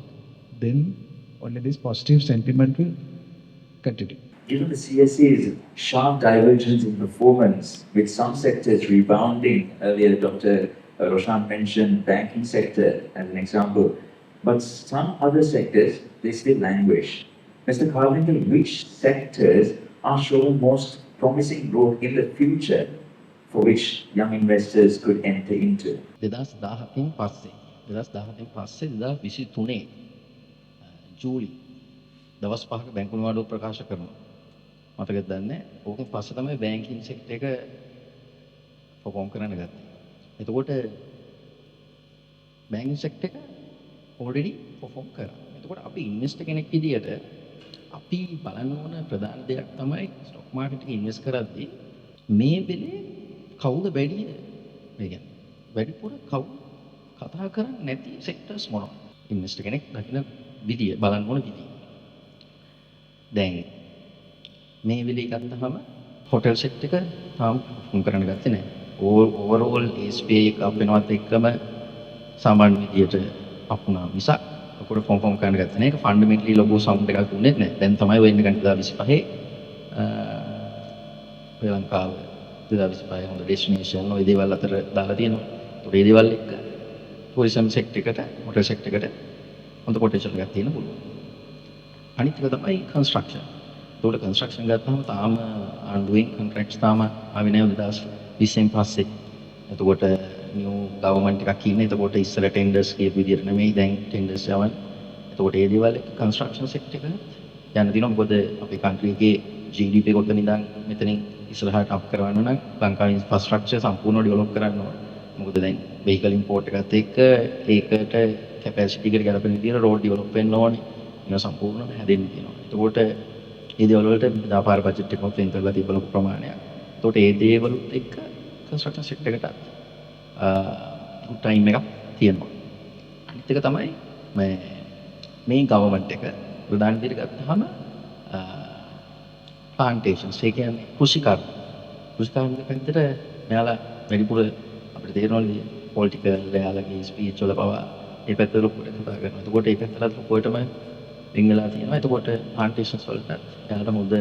Then only this positive sentiment will continue. Given the CSE's sharp divergence in performance, with some sectors rebounding, earlier Dr. Roshan mentioned banking sector as an example, but some other sectors, they still languish. Mr. Carpenter, which sectors are showing most promising growth in the future for which young investors could enter into? 2017 පස්සේ 2023 ජූලි දවස් 5ක බැංකු නිවාඩුව ප්‍රකාශ කරනවා. මතකද දන්නේ? ඕකෙන් පස්සේ තමයි බැංකින් සෙක්ටර් එක perform කරන්න ගත්තේ. එතකොට බැංකින් සෙක්ටර් එක already perform කරා. එතකොට අපි ඉන්වෙස්ටර් කෙනෙක් විදියට අපි බලන්න ඕන ප්‍රධාන දෙයක් තමයි ස්ටොක් මාකට් එකේ ඉන්වෙස්ට් කරද්දී මේ වෙලේ කවුද වැඩි මේ කියන්නේ වැඩිපුර කවුද කතා කරන්නේ නැති සෙක්ටර්ස් මොනවද ඉන්වෙස්ටර් කෙනෙක් දකින්න විදිය බලන්න ඕන විදිය. දැන් මේ වෙලේ ගත්තහම හොටෙල් සෙක්ටර් එක තාම perform කරන්න ගත්තේ නැහැ. ඕවරෝල් SPI එක අප වෙනවත් එක්කම සාමාන්‍ය විදියට අපුණා මිසක් ඔකට ෆෝම් කරන්න ගත්තේ නැහැ. ඒක ෆන්ඩමෙන්ටලි ලොකු සවුන්ඩ් එකක් දුන්නේ නැහැ. දැන් තමයි ඔය ඉන්න ගන්න 2025 ශ්‍රී ලංකාව 2025 හොඳ ඩෙස්ටිනේෂන් ඔය දේවල් අතර දාලා තියෙනවා. ඒ දේවල් එක්ක ටුරිසම් සෙක්ටර් එකට, හොටෙල් සෙක්ටර් එකට හොඳ පොටෙන්ෂල් එකක් තියෙන පුළුවන්. අනිත් එක තමයි කන්ස්ට්‍රක්ෂන්. ඒකට කන්ස්ට්‍රක්ෂන් ගත්තාම තාම ආණ්ඩුවෙන් කොන්ට්‍රැක්ට්ස් තාම ආවේ නැහැ 2020න් පස්සේ. එතකොට නියු ගවර්න්මන්ට් එකක් ඉන්නේ. එතකොට ඉස්සර ටෙන්ඩර්ස් කියපු විදිහට නෙමෙයි දැන් ටෙන්ඩර්ස් යවන්නේ. එතකොට ඒ දේවල් එක්ක කන්ස්ට්‍රක්ෂන් සෙක්ටර් එක යන්න දිනවා. මොකද අපේ කන්ට්‍රි එකේ GDP එක ඔතන ඉඳන් මෙතනින් ඉස්සරහට අප් කරවන්න නම් ලංකාවේ ඉන්ෆ්‍රාස්ට්‍රක්චර් සම්පූර්ණව ඩෙවලොප් කරන්න ඕන. මොකද දැන් වෙහිකල් ඉම්පෝට් එකත් එක්ක ඒකට කැපැසිටි එකට ගැලපෙන විදිහට රෝඩ් ඩෙවලොප් වෙන්න ඕනේ. ඒක සම්පූර්ණව හැදෙන්න තියෙනවා. එතකොට මේ දේවල් වලට ව්‍යාපාර බජට් එකක් වෙන් කරලා තිබ්බ ලොකු ප්‍රමාණයක්. එතකොට ඒ දේවල් එක්ක කන්ස්ට්‍රක්ෂන් සෙක්ටර් එකට good time එකක් තියෙනවා. අනිත් එක තමයි මේ ගවර්න්මන්ට් එක ප්‍රධාන විදිහට ගත්තාම plantations ඒ කියන්නේ කෘෂිකාර්ය පැත්තට මෙයාලා වැඩිපුර අපිට තේරෙනවා පොලිටිකල් එයාලගේ ස්පීච් වල පවා ඒ පැත්ත ලොකුට කතා කරනවා. එතකොට ඒ පැත්තට ලොකුවටම වෙන් වෙලා තියෙනවා. එතකොට plantations වලට එයාලට මුද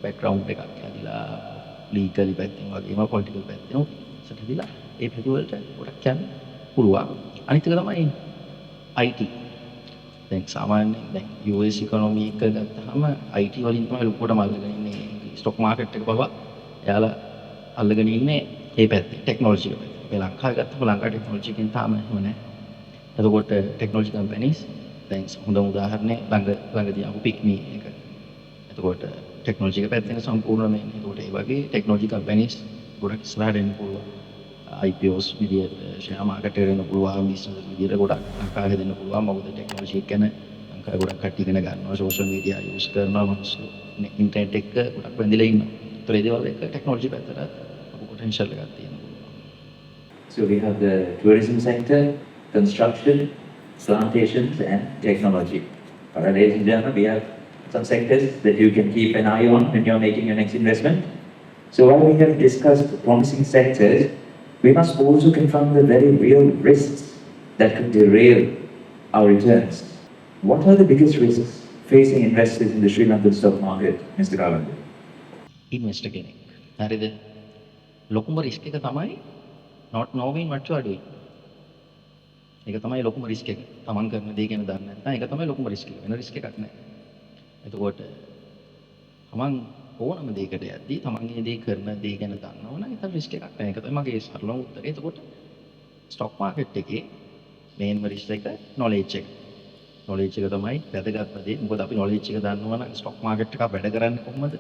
බෑග්ග්‍රවුන්ඩ් එකක් හැදිලා ලීගලි පැත්තෙන් වගේම පොලිටිකල් පැත්තෙන් සැකදීලා ඒ පැති වලට ගොඩක් යන්න පුළුවන්. අනිත් එක තමයි IT. දැන් සාමාන්‍යයෙන් දැන් US ඉකොනොමි එක ගත්තාම IT වලින් තමයි ලොකුවටම අල්ලගෙන ඉන්නේ. ස්ටොක් මාකට් එක පවා එයාලා අල්ලගෙන ඉන්නේ ඒ පැත්තේ ටෙක්නොලොජි එක. මේ ලංකාවේ ගත්තම ලංකා ටෙක්නොලොජි එකෙන් තාම එහෙම නැහැ. එතකොට ටෙක්නොලොජි කම්පැනිස් දැන් හොඳම උදාහරණය ළඟදී ආපු පික්මි එක. එතකොට ටෙක්නොලොජි එක පැත්තෙන් සම්පූර්ණයෙන්ම එන්නේ. එතකොට ඒ වගේ ටෙක්නොලොජි කම්පැනිස් ගොඩක් ඉස්සරහට එන්න පුළුවන්. IPOs විදියට ෂෙයා මාකට් එකට එන්න පුළුවන් බිස්නස් විදියට ගොඩක් ලංකාවේ දෙන්න පුළුවන් මොකද ටෙක්නොලොජි එක ගැන ලංකාවේ ගොඩක් කට්ටිය ඉගෙන ගන්නවා සෝෂල් මීඩියා යූස් කරනවා මිනිස්සු ඉන්ටර්නෙට් එක ගොඩක් වැඳිලා ඉන්නවා. ඒතර ඒ දේවල් එක ටෙක්නොලොජි පැත්තට අපු පොටෙන්ෂල් එකක් තියෙනවා. So we have the tourism sector, construction, plantations and technology. Alright, ladies and gentlemen, we have some sectors that you can keep an eye on when you're making your next investment. So while we have discussed promising sectors, we must also confront the very real risks that could derail our returns. What are the biggest risks facing investors in the Sri Lankan stock market, Mr. Kalaniya? Investor කෙනෙක්. හරිද? ලොකුම risk එක තමයි not knowing what you are doing. ඒක තමයි ලොකුම risk එක. තමන් කරන දේ ගැන දන්නේ නැත්නම් ඒක තමයි ලොකුම රිස්ක් එක. වෙන රිස්ක් එකක් නැහැ. එතකොට තමන් ඕනම දෙයකට යද්දී තමන්ගේ දේ කරන දේ ගැන දන්නව නම් ඒක රිස්ක් එකක් නැහැ. ඒක තමයි මගේ සරලම උත්තරය. එතකොට ස්ටොක් මාකට් එකේ මේන්ම රිස්ක් එක knowledge එක. knowledge එක තමයි වැදගත්ම දේ. මොකද අපි knowledge එක දන්නවා නම් ස්ටොක් මාකට් එක වැඩ කරන්නේ කොහොමද?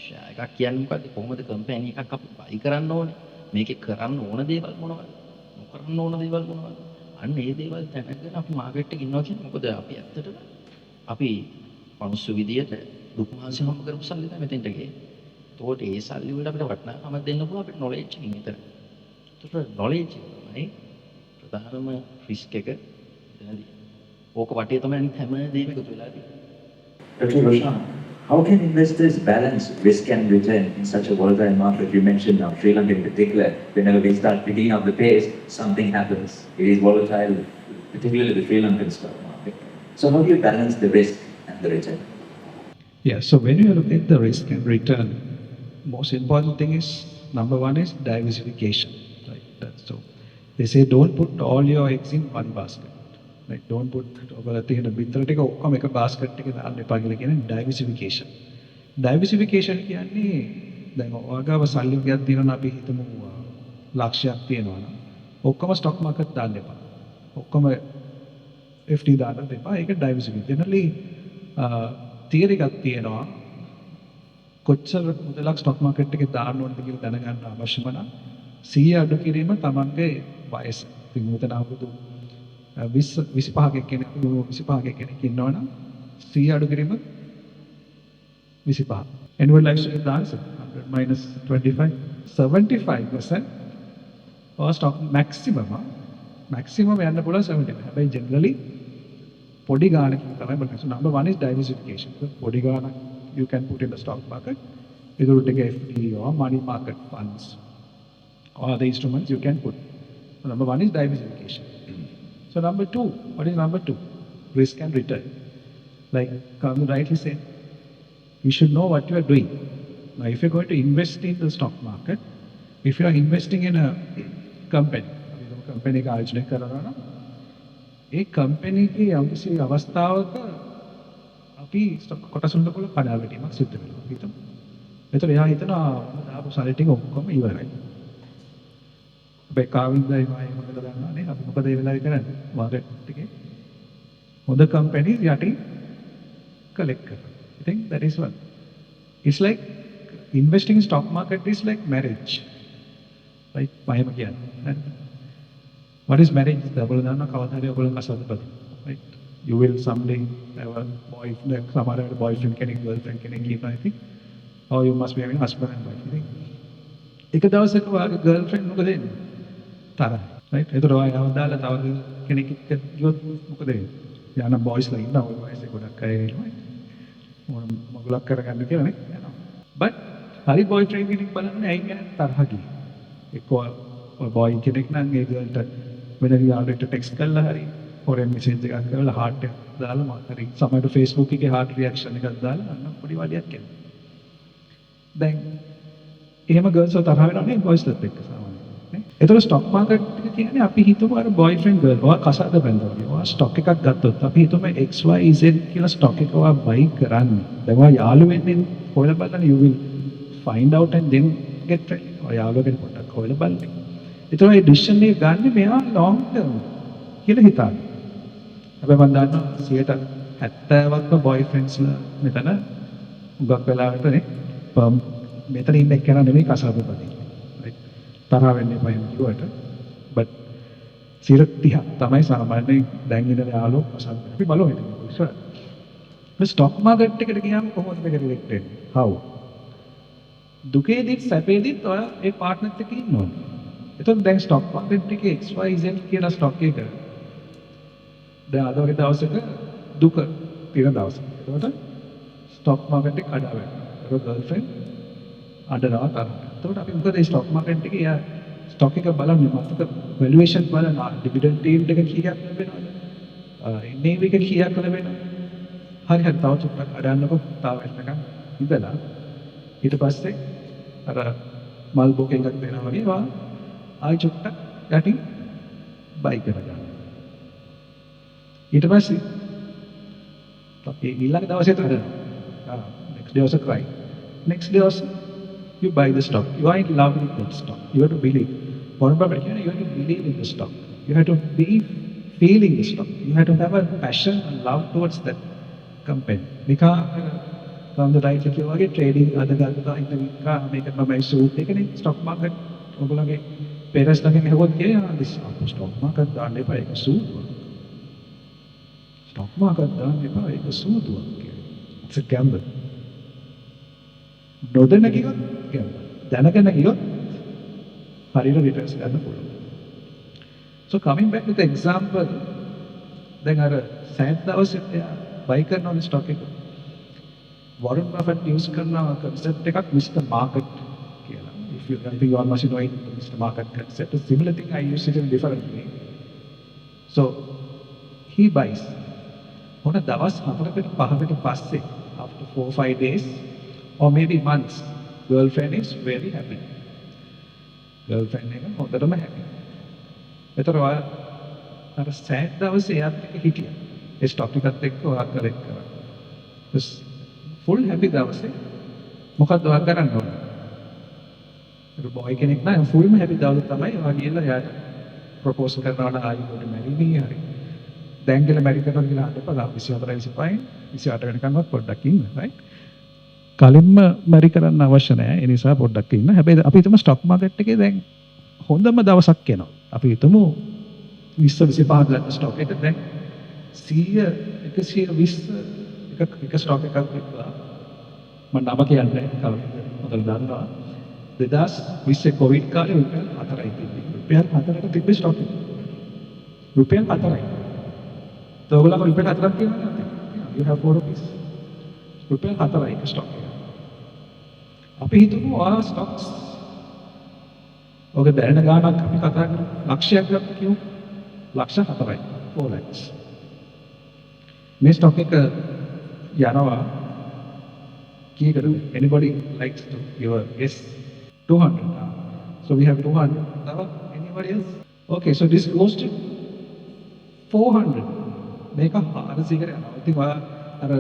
ෂෙයා එකක් කියන්නේ මොකද්ද? කොහොමද කම්පැනි එකක් අපි buy කරන්න ඕනේ? මේකේ කරන්න ඕන දේවල් මොනවද? නොකරන්න ඕන දේවල් මොනවද? අන්න ඒ දේවල් දැනගෙන අපි මාකට් එකේ ඉන්නවා කියන්නේ මොකද අපි ඇත්තටම අපි මනුස්ස විදියට දුක් මහන්සි හම්බ කරපු සල්ලි තමයි මෙතෙන්ට ගියේ. ඒකට ඒ සල්ලි වලට අපිට වටිනාකමක් දෙන්න පුළුවන් අපිට knowledge එකකින් විතර. ඒකට knowledge එක තමයි ප්‍රධානම රිස්ක් එක එතනදී. ඕක වටේ තමයි අනිත් හැම දෙයක්ම එකතු වෙලා තියෙන්නේ. Dr. Roshan, how can investors balance risk and return in such a volatile market? You mentioned now Sri Lanka in particular, whenever we start picking up the pace, something happens. It is volatile, particularly the Sri Lankan stock market. So how do you balance the risk and the return? Yeah, so when you look at the risk and return, most important thing is, number one is diversification. Right? That's so. They say don't put all your eggs in one basket. Like don't put over තියෙන බිත්තර ටික ඔක්කොම එක basket එකේ දාන්න එපා කියලා කියන්නේ diversification. Diversification කියන්නේ දැන් ඔයගාව සල්ලි වර්ගයක් තියෙනවා අපි හිතමු ලක්ෂයක් තියෙනවා නම් ඔක්කොම stock market දාන්න එපා. ඔක්කොම FD දාන්න එපා. ඒක diversification. Generally theory එකක් තියෙනවා කොච්චර මුදලක් stock market එකේ දාන්න ඕනද කියලා දැනගන්න අවශ්‍යම නම් 100 අඩු කිරීම තමන්ගේ වයස. ඉතින් මෙතන අවුරුදු 25ක කෙනෙක් ඉන්නවනම් 100 අඩු කිරීම 25. Anyone likes to give the answer? 100 minus 25? 75% or stock maximum. Maximum යන්න පුළුවන් 75. හැබැයි generally පොඩි ගානකින් තමයි බලන්නේ. So number one is diversification. So පොඩි ගානක් you can put in the stock market. Either you take FD or money market funds or other instruments you can put. So number one is diversification. So number two, what is number two? Risk and return. Like Kamal rightly said, you should know what you are doing. Now if you're going to invest in the stock market, if you are investing in a company, company का आयोजन कर रहा ना, एक company की यमकिसी अवस्थाओं का अभी कोटा सुनने को लोग पढ़ा बैठी मत सिद्ध मिलो इतना तो यहाँ इतना आप सालेटिंग होगा मैं ये वाला बेकाविंग दाई माय मतलब दाना नहीं अभी मुझे ये वाला करना मार्केट ठीक है other companies याटी collect कर I think that is one. It's like investing in stock market is like marriage, right? My में क्या what is marriage? Double दाना कावतारे बोले कसर बदल, right? You will someday have a boyfriend, हमारा boyfriend के नहीं girlfriend के नहीं I think, or you must be having husband and wife. I think. एक दाव से को आगे girlfriend मुझे दे तारा, right? ये तो रवाय हम दाला ताव के नहीं कि जो मुझे दे या ना boys लगी ना वो ऐसे को रखा है right? और मगुलाक कर रखा है क्या नहीं? But हरी boyfriend की नहीं पलन नहीं क्या तारा की एक और boy के नहीं ना ये girl whether you are to text कर ला हरी और एक मैसेज दिखा कर ला heart डाला मारी समय तो Facebook की heart reaction निकल डाला ना बड़ी वाली याद क्या then ये हम girls होता है ना नहीं boys लगते हैं सामान ये तो stock market की है ना आप ही तो हमारे boyfriend girl वो कैसा था बंदा भी वो stock का गत होता अभी तो मैं XYZ की ना stock का वो buy कराने then वो यालू में दिन कोई ना बात नहीं you will find out and then get ready और यालू के पता कोई ना बात नहीं itu edition ni ganni meha long term kiyala hitana habai man danna 70%ක්ම boyfriends la metana ugak welawata ne metana inne ekkena nemei kasaba padi right තරහ වෙන්න එපා එහෙම කිව්වට. but 30 තමයි සාමාන්‍යයෙන් දැන් ඉන්න යාළුවෝ අසන්න. අපි බලමු ඉතින් ඉස්සර. මේ ස්ටොක් මාකට් එකට ගියාම කොහොමද මේක රිලේට් වෙන්නේ? how? දුකේදීත් සැපේදීත් ඔයා ඒ පාර්ට්නර්ත් එක්ක ඉන්න ඕනේ. එතකොට දැන් ස්ටොක් මාකට් එකේ XYZ කියලා ස්ටොක් එක දැන් අද වගේ දවසක දුක තියෙන දවසක. එතකොට ස්ටොක් මාකට් එක කඩා වැටෙනවා. ඒක ගර්ල්ෆ්‍රෙන්ඩ් අඬනවා තරහ. එතකොට අපි මොකද මේ ස්ටොක් මාකට් එකේ යා ස්ටොක් එක බලන්නේ මතක valuation බලනවා dividend yield එක කීයක් ලැබෙනවද? NAV එක කීයක් ලැබෙනවද? හරි හරි තව චුට්ටක් අඩන්නකො තාම එන්නකම් ඉඳලා ඊට පස්සේ අර මල් බොකේ එකක් දෙනවා වගේ වා ආයි චුට්ටක් යටින් බයි කරගන්න. ඊට පස්සේ අපි ඊළඟ දවසේ තරනවා. next day also cry. Next day also you buy the stock. You are in love with that stock. You have to believe. You have to believe in the stock. You have to be feeling the stock. You have to have a passion and love towards that company. Because from the right if you are trading other ගන්නවා ඉතින් මේක තමයි suit එකනේ stock market ඔයගොල්ලෝගේ පෙරස් ළඟින් හවොත් කියන්නේ this stock market දාන්න එපා ඒක සූටුවක්. stock market දාන්න එපා ඒක සූටුවක් කියන්නේ. It's a gamble. නොදැන ගියොත් gamble. දැනගෙන ගියොත් හරියට රිටර්න්ස් ගන්න පුළුවන්. So coming back to the example දැන් අර සෑත් දවසේ buy කරන stock එක Warren Buffett use කරන concept එකක් Mr. Market කියලා. If you I think you all must know it, Mr. Market concept. A similar thing I use it in different way. So he buys. මොන දවස් 4කට 5කට පස්සේ after 4-5 days or maybe months girlfriend is very happy. girlfriend එක හොඳටම happy. ඒතර ඔය අර sad දවසේ එයාත් එක්ක හිටියා. ඒ stock එකත් එක්ක ඔයා කරෙක්ට් කරා. full happy දවසේ මොකක්ද ඔයා කරන්න ඕනේ? ඒ බොයි කෙනෙක් නෑ full happy දවසේ තමයි ඔයා ගිහලා එයාට ප්‍රොපෝස් කරනවා ආයි කොට marry me හරි. දැන් කියලා marry කරනවා කියලා අහන්න 24 28 වෙනකන්වත් පොඩ්ඩක් ඉන්න right? කලින්ම marry කරන්න අවශ්‍ය නෑ. ඒ නිසා පොඩ්ඩක් ඉන්න. හැබැයි අපි හිතමු stock market එකේ දැන් හොඳම දවසක් එනවා. අපි හිතමු 20-25 ගන්න stock එක දැන් 100 එක ස්ටොක් එකක් විකුණා මම නම කියන්නේ කවුරුද දන්නවා 2020 කොවිඩ් කාලේ රුපියල් 4යි තිබ්බේ රුපියල් 4කට තිබ්බේ ස්ටොක් එක රුපියල් 4යි තෝගලක රුපියල් 4ක් තියෙනවා you have 4 rupees රුපියල් 4යි එක ස්ටොක් එක අපි හිතමු ආ ස්ටොක්ස් ඔක දැනන ගාණක් අපි කතා කරමු ලක්ෂයක් ගත්ත කියමු ලක්ෂ 4යි 4 lakhs මේ ස්ටොක් එක යනවා කීයකද anybody likes to give a guess 200 so we have 200 now anybody else okay so this goes to 400 මේක 400 යනවා ඉතින් ඔයා අර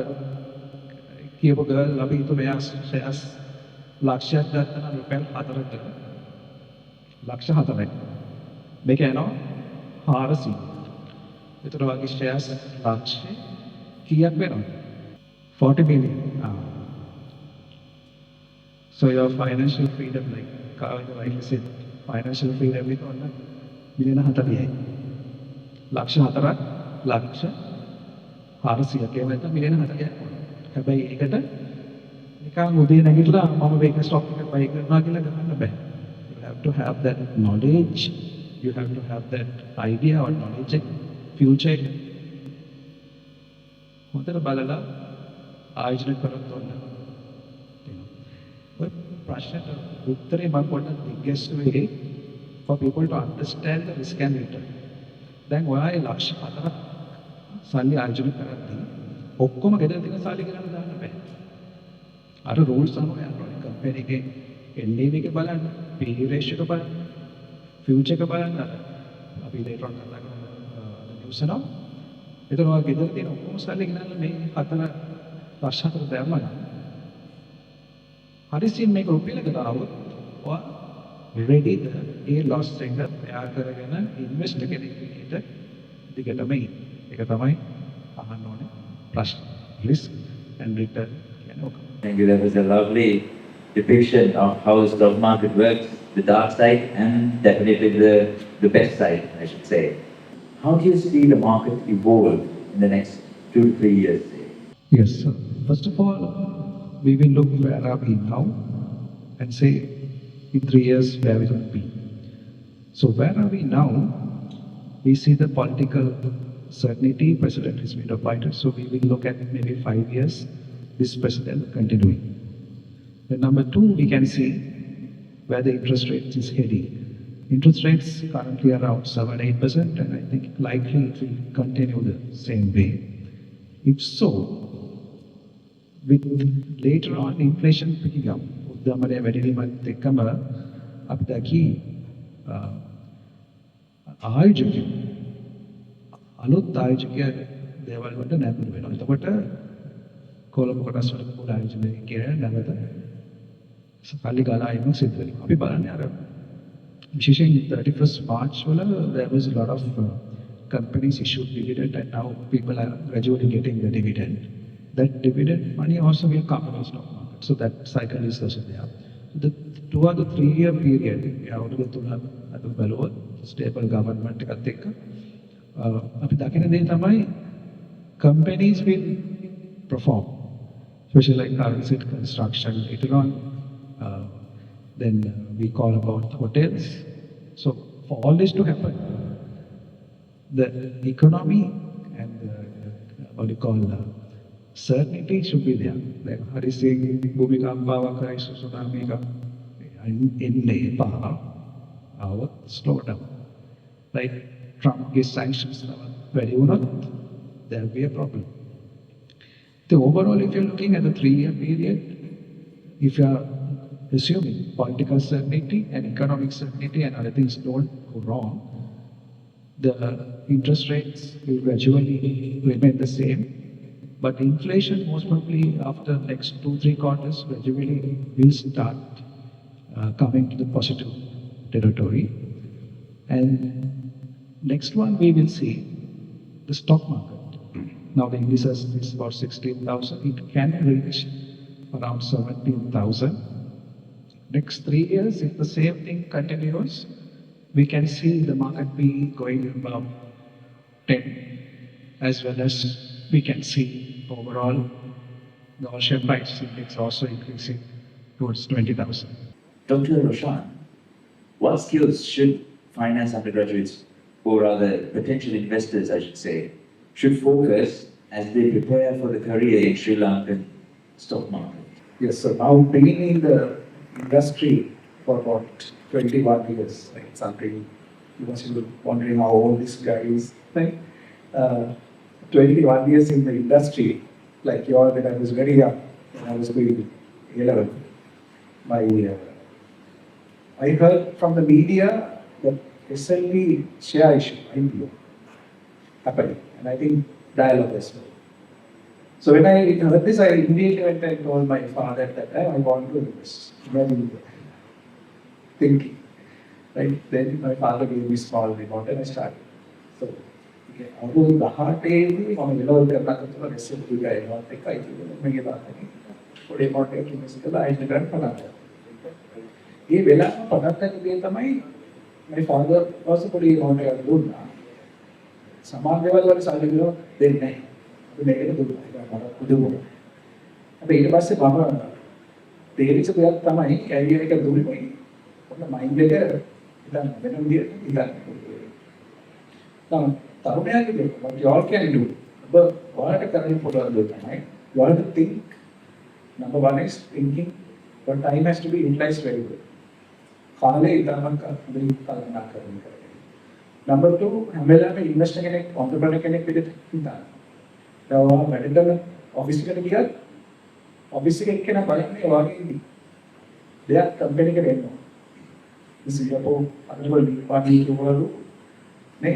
කියපු ගර්ල් අපි හිතුව මෙයා ෂෙයාර්ස් ලක්ෂයක් ගත්තා නම් රුපියල් 4කට ලක්ෂ 4යි මේක යනවා 400 ඒතර වගේ ෂෙයාර්ස් ලක්ෂේ කීයක් වෙනවද 40 million so your financial freedom like Kavita rightly said financial freedom එක ඔන්න මිලියන 40යි ලක්ෂ 4ක් ලක්ෂ 400ක් ඒ වෙනත මිලියන 40ක් හැබැයි ඒකට නිකන් උදේ නැගිටලා මම මේක ස්ටොක් එක buy කරනවා කියලා ගන්න බෑ you have to have that knowledge you have to have that idea or knowledge future හොඳට බලලා ආයෝජනය කරත් ඕන. ඔය ප්‍රශ්නට උත්තරේ මම පොඩ්ඩක් දිග්ගැස්සුවේ for people to understand the risk and return. දැන් ඔයා ඒ ලක්ෂ 4ක් සල්ලි ආයෝජනය කරද්දී ඔක්කොම ගෙදර තියෙන සල්ලි ගන්න දාන්න බෑ. අර rules අනුව යන්න ඕනේ. කම්පැනි එකේ NAV එක බලන්න, PE ratio එක බලන්න, future එක බලන්න. අපි later on කතා කරමු news එක. එතන ඔයා ගෙදර තියෙන ඔක්කොම සල්ලි ගෙනල්ලා මේ 4 ලක්ෂ 4 දැම්මම හරිසින් මේක රුපියලකට ආවොත් ඔයා රෙඩිද ඒ ලොස් එක එයා කරගෙන ඉන්වෙස්ට් කෙනෙක් විදිහට දිගටම ඉන්න. ඒක තමයි අහන්න ඕනේ ප්‍රශ්න. risk and return කියන්නේ ඔක. Thank you. That was a lovely depiction of how the stock market works. the dark side and definitely the best side, I should say. How do you see the market evolve in the next 2 to 3 years? Say? Yes, sir. First of all, we will look where are we now and say in 3 years where we will be. So where are we now? We see the political certainty, president has been appointed, so we will look at maybe 5 years, this president continuing. Then number two, we can see where the interest rate is heading. Interest rates currently around 7-8%, and I think likely it will continue the same way. If so, with later on inflation picking up, උද්දමනය වැඩිවීමත් එක්කම අපි දැකි ආයෝජකයෝ අලුත් ආයෝජකය දේවල් වලට නැඹුරු වෙනවා. එතකොට කොළඹ කොටස් වල පොඩ ආයෝජනය කියන නැවත සල්ලි ගාලා ඉන්න සිද්ධ වෙනවා. අපි බලන්නේ අර විශේෂයෙන් 31st March වල there was a lot of companies issued dividend and now people are gradually getting the dividend. That dividend money also will come in the stock market. So that cycle is also there. The 2 or the 3 year period, අවුරුදු 3 අද බලුවොත් stable government එකත් එක්ක අපි දකින දේ තමයි companies will perform, especially like real construction later on. Then we call about hotels. So for all this to happen, the economy and what you call certainty should be there. Like Hari saying, Bhumikamba Vakrai Susunamika in Nepal, our slowdown. Like Trump gives sanctions, very not, there will be a problem. The overall, if you're looking at the 3 year period, if you are assuming political certainty and economic certainty and other things don't go wrong, the interest rates will gradually remain the same. But inflation, most probably after next 2-3 quarters, gradually will start coming to the positive territory. And next one, we will see the stock market. Now the indices is about 16,000. It can reach around 17,000. Next 3 years, if the same thing continues, we can see the market be going above 10, as well as we can see overall the all share price index also increasing towards 20,000. Dr. Roshan, what skills should finance undergraduates, or rather potential investors, I should say, should focus as they prepare for the career in Sri Lankan stock market? Yes, so now being in the industry for about 21 years, like something you must be wondering how old this guy is, right? 21 years in the industry, like you all, when I was very young, when I was doing 11, I heard from the media that SLV share issue, IPO, happening, and I think dialogue as well. So when I heard this, I immediately went and told my father at that time, I want to invest. Imagine that. Thinking. Right? Then my father gave me small amount and I started. So, okay, although the heart is, I'm a little bit of a simple guy, I want to take it. For a more taking this, I did not for that. My father also put it on a good now. Some of the other side, then negative දුන්නා. අපි ඊට පස්සේ මම තේරිච්ච දෙයක් තමයි ඇයිඩියා එක දුන්නේ. ඔන්න මයින්ඩ් එක ඉතින් වෙන විදිහට ඉතින්. තරුණයාගේ what you all can do. ඔබ ඔයාලට කරන්න පුළුවන් දේ තමයි you have to think. Number one is thinking, but time has to be utilized very well. කාලේ ඉතාමත් කල්පනා කරන්න. Number two, හැම වෙලාවෙම ඉන්වෙස්ටර් කෙනෙක්, entrepreneur කෙනෙක් විදිහට හිතන්න. දැන් වැඩ කරන ඔෆිස් එකට ගියත් ඔෆිස් එකේ කෙනා බලන්නේ වගේ දෙයක් කම්පැනි එකට එනවා. Singapore, අරවල පාටි වලු නේ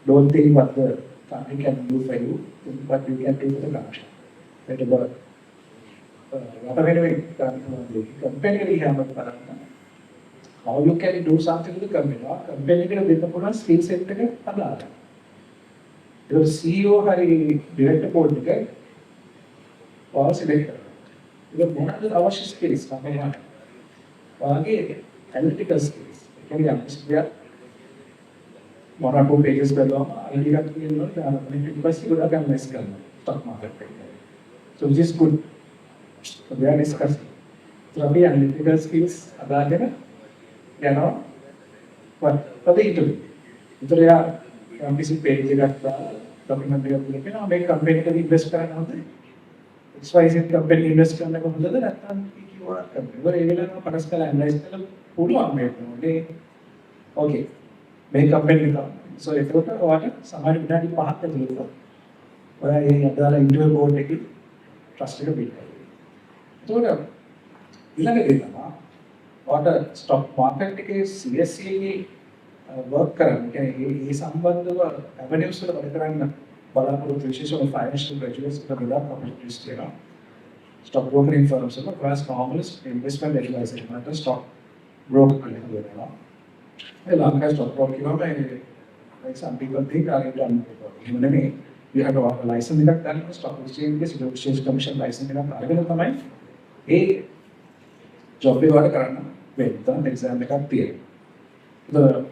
don't think what the company can do for you, think what you can do for the country. That about company එකට ගියාම බලන්න how you can do something to the company. Company එකට දෙන්න පුළුවන් skill set එක හදාගන්න. ඒක CEO හරි director board එක ඔයාලා select කරනවා. ඒක මොනවද අවශ්‍ය skills තමයි. වාගේ analytical skills. Can you understand? One or two pages below, idea university would have analyzed stock market. So which is good. So we are discussing. So we analytical skills about what they do. So they are PC page document make company invest XYZ company invest කරන්න කොහොමද නැත්නම් කිව්වා කරනවා ඒ වෙලාවම පරස් කරලා analyse කරලා පුළුවන් මේක ඕකේ මේ කම්පැනි එක සෝ ඒකට ඔයාලට සමහර විනාඩි 5ක් ඇතුළත ඔයා ඒ අදාළ ඉන්ටර්වියු බෝඩ් එකේ ට්‍රස්ට් එක බිල්ඩ් කරනවා ඒකට ඊළඟ දේ තමයි ඔයාලට ස්ටොක් මාකට් එකේ CSE එකේ වර්ක් කරන්න කියන්නේ ඒ සම්බන්ධව ඇවනියුස් වල වැඩ කරන්න බලාපොරොත්තු විශේෂම ෆයිනෑන්ෂියල් ග්‍රැජුවේට්ස් ට ගොඩක් ඔපචුනිටිස් තියෙනවා ස්ටොක් බ්‍රෝකරින් ෆර්ම්ස් වල ක්ලාස් කොමර්ස් ඉන්වෙස්ට්මන්ට් ඇඩ්වයිසර් මට ස්ටොක් බ්‍රෝකර් කෙනෙක් වෙනවා ඒ ලංකාවේ ස්ටොක් බ්‍රෝකර් කියනවා like some people think I have done even me you have to have a license එකක් ගන්න ස්ටොක් එක්ස්චේන්ජ් එකේ සිකියුරිටීස් කමිෂන් ලයිසන්ස් එකක් අරගෙන තමයි ඒ ජොබ් එක වල කරන්න වෙන්න එක්සෑම් එකක් තියෙනවා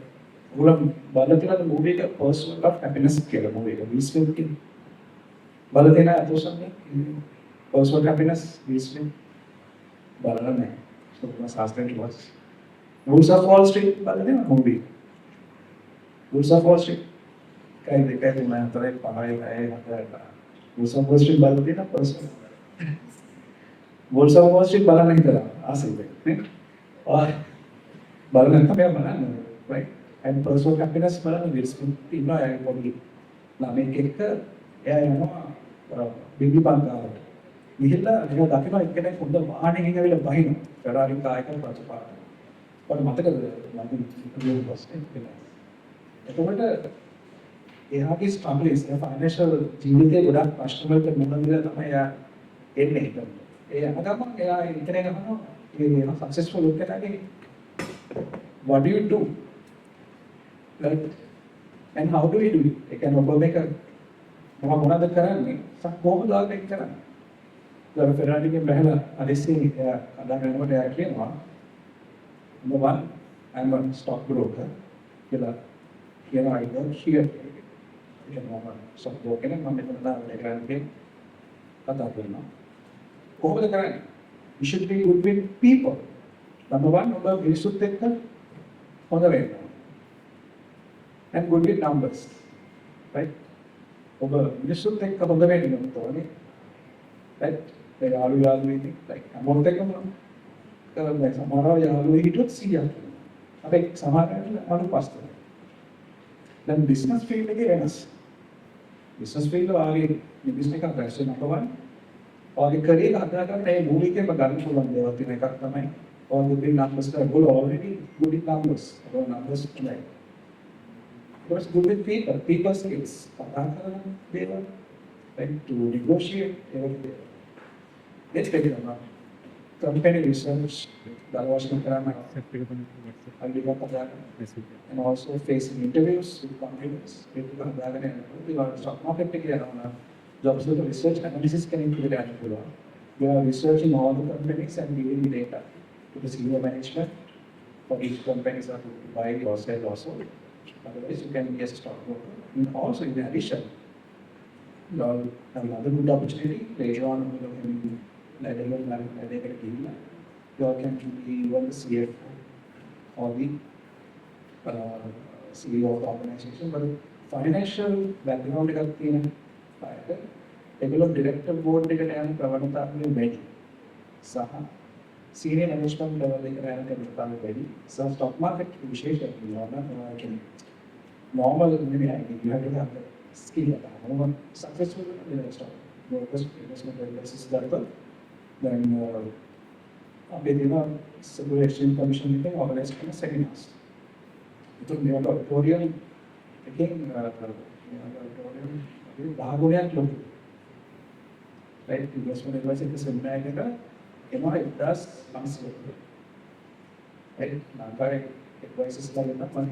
उलम बालतेना तो मूवी का पर्सनल ऑफ हैप्पीनेस केला मूवी का बीच में कि बालतेना तो सब पर्सनल हैप्पीनेस बीच में बालना नहीं तो बस हस्बैंड वाज वुल्स ऑफ वॉल स्ट्रीट बालतेना movie wolves of Wall Street कहीं देखा तो मैं तो एक पढ़ाई है वुल्स ऑफ वॉल स्ट्रीट बालतेना personal wolves of Wall Street बाला नहीं था आ सकते और बालना का मैं बना राइट and personal happiness බලන්න විශ්වාස ඉන්නවා ඒ පොඩි ළමෙක් එක්ක එයා යනවා බිබි පන්කාවට ගිහිල්ලා ඒක දකිනවා එක්කෙනෙක් හොඳ වාහනයකින් ඇවිල්ලා බහිනවා ෆෙරාරි කායක ප්‍රතිපාට ඔන්න මතකද මම ඉන්ටර්වියු පස්සේ එතකොට එයාගේ ස්ට්‍රග්ලිස් ෆයිනෑන්ෂල් ජීවිතේ ගොඩක් ප්‍රශ්න වලට මුහුණ දීලා තමයි එයා එන්නේ ඒ යන ගමන් එයා ඉන්ටර්නෙට් ගහනවා ඒ successful වෙච්චාගේ what do you do right and how do we do it ඒ කියන්නේ ඔබ මේක මොනවද කරන්නේ කොහොමද ආගයක් කරන්නේ දර ෆෙරාරිගෙන් බහලා අලිසි අදාගෙන යනකොට එයා කියනවා number one I'm a stock broker කියලා කියනවා I work here කියනවා stock broker එක මම මෙතන දාලා කරන්නේ කතා කරනවා කොහොමද කරන්නේ you should be good with people number one ඔබ මිනිස්සුත් එක්ක හොඳ වෙන්න and good with numbers, right? Over මිනිස්සුත් එක්ක හොඳ වෙන්න ඕනේ, right? ඒ යාළුවෝ like amount එකම කරන්නේ සමහරව යාළුවෝ හිටියොත් 100ක්. අපි සමහරවල් අනුපස්තන. දැන් business field එකේ වෙනස්. business field වාගේ business එකක් දැක්සේ number 1 වාගේ career හදාගන්න මේ මූලිකයෙන්ම ගන්න පුළුවන් දේවල් තියෙන එකක් තමයි all good in numbers එක goal already good in numbers. or numbers like was good with people, people skills. They were like to negotiate everything. Let's take it on. Company research, Roshan Fernando, and also facing interviews with companies. We are stock market together on jobs with research analysis can include Angular. We are researching all the companies and giving the data to the senior management for each companies are to buy or sell also. Otherwise, you can be a stockbroker. And also, in addition, you all have another good opportunity later on. You all can be even the CFO or the CEO of the organization. But financial background, regular director board, ready. Senior management level, ready. So, stock market, normal maybe you have to have the skill successful in the stock brokers investment advisors then Securities Exchange Commission meeting organized in seminars. Itu dia auditorium again auditorium bahagian logo right investment advisor ke seminar kita it does once right nampaknya advisors lagi nak mana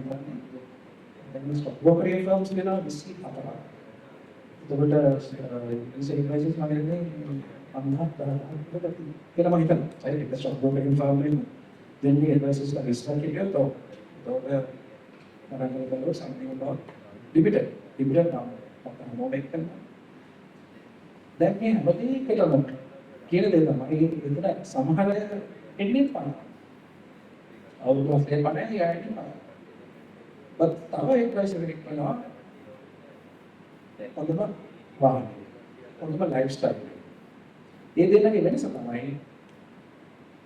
then stock brokerage firms के ना इसकी आता है तो बेटा इनसे advices मांगने अंधा क्या ना माहिती है चाहे स्टॉक ब्रोकरिंग फर्म में then we advise the risk here, so something about dividend now, more make them. දැන් මේ හැමදේකටම කියන දේ තමයි එතන සමහර එන්නේ පණ. අවුරුද්දේ පණ යන්නේ පණ. බත් තව ඒ ප්‍රයිස් එක කරනවා. හොඳම වාහන. හොඳම ලයිෆ් ස්ටයිල්. ඒ දෙන්නගේ වෙනස තමයි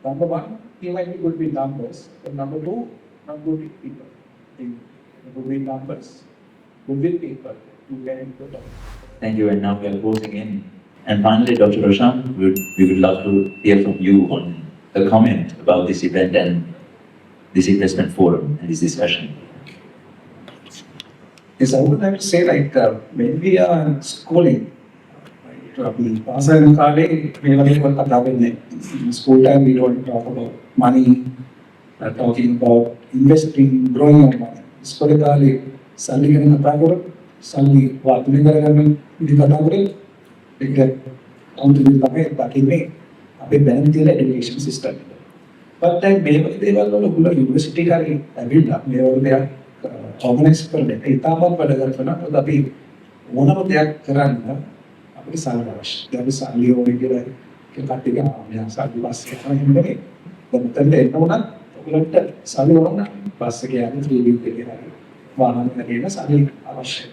number one, he might be good with numbers, but number two, not good with people. Good with numbers, good with people, you get into the top. Thank you, and now we are closing in. And finally, Dr. Roshan, we would love to hear from you on a comment about this event and this investment forum and this discussion. Yes, I would like to say like when we are schooling, we pass in school time we don't talk about money, talking about investing, growing our money. School kali salary ganna kata karo, salary vatune karagana idi kata karo. Like continue තමයි දකින්නේ අපේ bank තියෙන education system එක. But දැන් මේ වගේ දේවල් වල උගල යුනිවර්සිටි කරේ ඇවිල්ලා මේ වගේ දෙයක් organize කරන එක ඉතාමත් වැඩගත් වෙනවා. අපි මොනම දෙයක් කරන්න අපිට සල්ලි අවශ්‍යයි. දැන් සල්ලි ඕනේ කියලා කට්ටිය මෙයා සල්ලි බස් එකක් නෙමෙයි. දැන් මෙතන එන්න උනත් ඔයගලන්ට සල්ලි ඕන බස් එක යන්නේ 3 week එකේ හරි වාහන එකේ සල්ලි අවශ්‍යයි.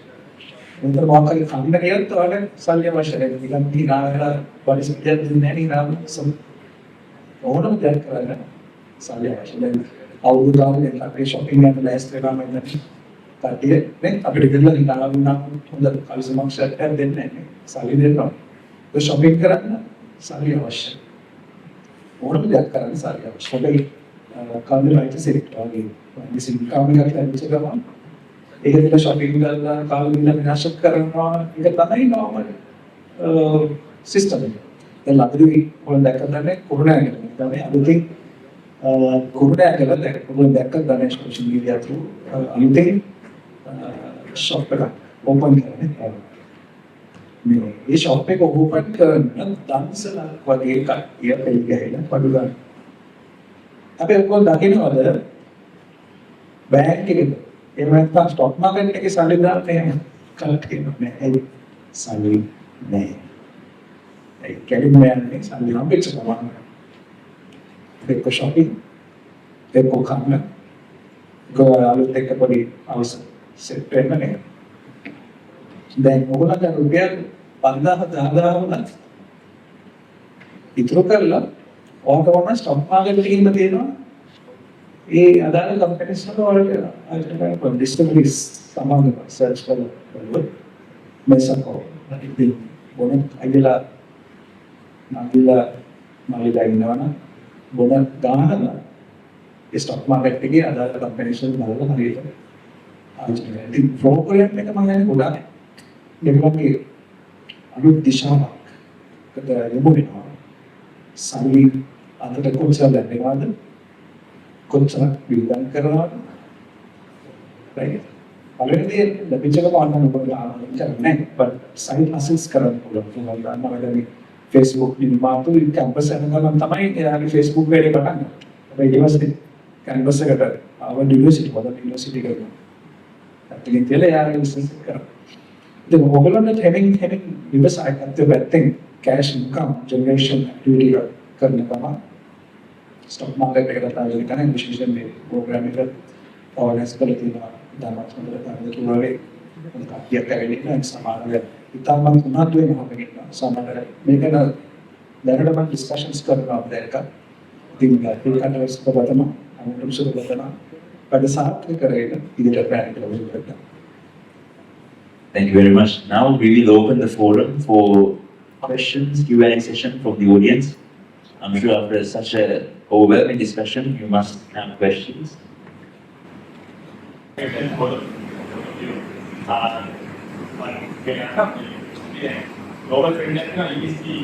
untuk melakukan kami dia tu ada salnya masyarakat dengan hina pada sekian dunia ni ram orang dia kerana salnya masyarakat awal tahun yang kami shopping yang last time mana tadi ni apa dia kena hina nak untuk kalau semang syarikat dan ni salnya dia no tu shopping kerana salnya masyarakat orang dia kerana salnya masyarakat kami lagi sedikit lagi di sini kami akan bicara apa ඒක දිලා shopping කරලා කාල මිල විනාශ කරනවා ඒක තමයි normal system එක. දැන් ළඟදී ඔයාලා දැක්කද කොරෝනා එක. තමයි අලුතින් කොරෝනා එක දැක්ක ඔයාලා දැක්කද social media through අලුතින් shop එක open කරන්නේ. මේ shop එක open කරන දන්සලා වගේ එකක් ඉයපෙල් ගහලා පඩු ගන්න. අපි ඔක්කොම දකින්නවද බෑන්ක් එකේ එහෙම නැත්නම් ස්ටොක් මාකට් එකේ සල්ලි දාන්න එහෙම කලක් තියෙනවා නෑ. සල්ලි නෑ. ඒ කියන්නේ යන්නේ සල්ලි නම් පිටස ගමන්. ඒක shopping ඒක කන්න. ගාලුත් එක්ක පොඩි අවශ්‍ය සෙට් වෙන්නේ. දැන් ඔයගොල්ලන්ට රුපියල් 5000 වුණත් ඉතුරු කරලා ඕකවම ස්ටොක් මාකට් එකේ ඉන්න තියෙනවා. ये अदालत कंपनीज को और आज का डिस्कवरीज सामान सर्च करो मैं सबको दिन बोले अगला मालिदा इन्होंने बोला गाना ना स्टॉक मार्केट के अदालत कंपनीज को मालूम है ये आज दिन प्रोग्राम में का मायने बोला डेवलप के अभी दिशा कता ये बोले ना साली अंदर कौन सा लगने वाला කොච්චර විඳන් කරනවද right already ලැබිච්ච එක online ඔබලා කරන්නේ but side hustles කරන්න පුළුවන් මොකද මම Facebook නිර්මාතු කැම්පස් එකකට තමයි එයාගේ Facebook වැඩේ පටන් ගන්න. අපි ඊවස්ටි කැම්පස් එකට ආව යුනිවර්සිටි කරනවා. ඇත්තටම කියලා එයාගේ බිස්නස් එක කරනවා. ඉතින් ඔයගොල්ලන්ට having ඉවසයි කරද්දී පැත්තෙන් cash income generation activity කරන තමයි स्टॉक मार्केट पे करता है लेकिन विशेषण में प्रोग्राम में ऑर्गेनाइज कर लेती है दामाद मतलब दामाद की वाले उनका किया करेंगे ना सामान है इतना मन ना तो यहाँ पे कितना सामान है मेरे ना डायरेक्ट अपन डिस्कशंस कर रहा हूँ डायरेक्ट का दिन का इंटरेस्ट को बताना हम लोग से बताना पर साथ में करेगा इधर ब्रांड का भी करता. Thank you very much. Now we will open the forum for questions, Q&A session from the audience. I'm sure after such a overwhelming discussion, you must have questions. Global trend is the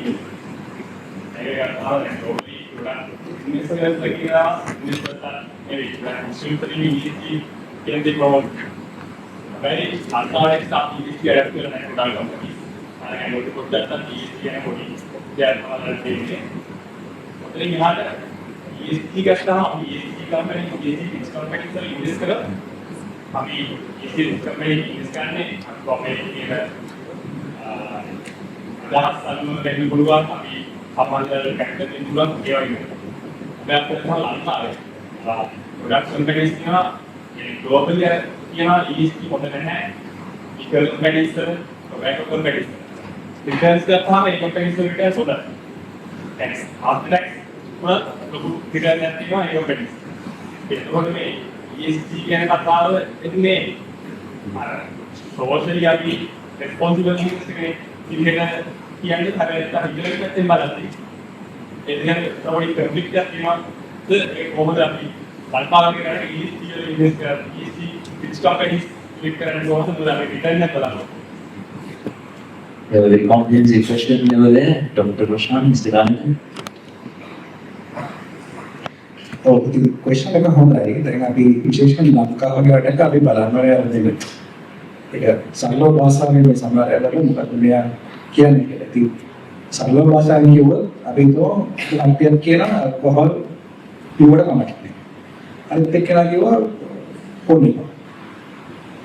ESG ගත්තාම අපි ESG company ESG fixed company වල invest කරලා අපි ESG company invest කරන්නේ අපි කියන දහස් අනුව දෙන්න පුළුවන් අපි සමාජවල කැපිටල් දෙන්න පුළුවන් ඒ වගේ. දැන් කොහොමද ලංකාවේ ගොඩක් companies කියනවා globally කියනවා ESG හොඳ නැහැ. equal companies වල tobacco companies. returns ගත්තාම ඒ companies වල returns හොඳයි. tax after tax ලොකු return එකක් තියෙනවා ඒ companies. ඒකවල මේ ESG කියන කතාව එන්නේ අර socially අපි responsible business එකේ ඉන්නේ කියන්නේ හරියට හිතලට පැත්තෙන් බලද්දී ඒ කියන්නේ තමයි conflict එකක් තියෙනවා ඒ කොහොමද අපි බලපාලනය කරන්නේ ESG වල invest කරන්නේ ESG fixed companies click කරන්නේ කොහොමද අපි return එක බලන්න. A very comprehensive question over there, Dr. Roshan, Mr. Kelaniya. question එක හොඳයි. දැන් අපි විශේෂයෙන් ලංකාව වගේ රටක අපි බලනවා යන්නේ. ඒක සරල භාෂාවෙන් මේ සමහර වෙලාවට මොකද මෙයා කියන්නේ කියලා. ඉතින් සරල භාෂාවෙන් කිව්වොත් අපි තෝ ලම්පියක් කියන කොහොල් කිව්වට කමක් නැහැ. අනිත් එක්කලා කිව්වා පොඩි.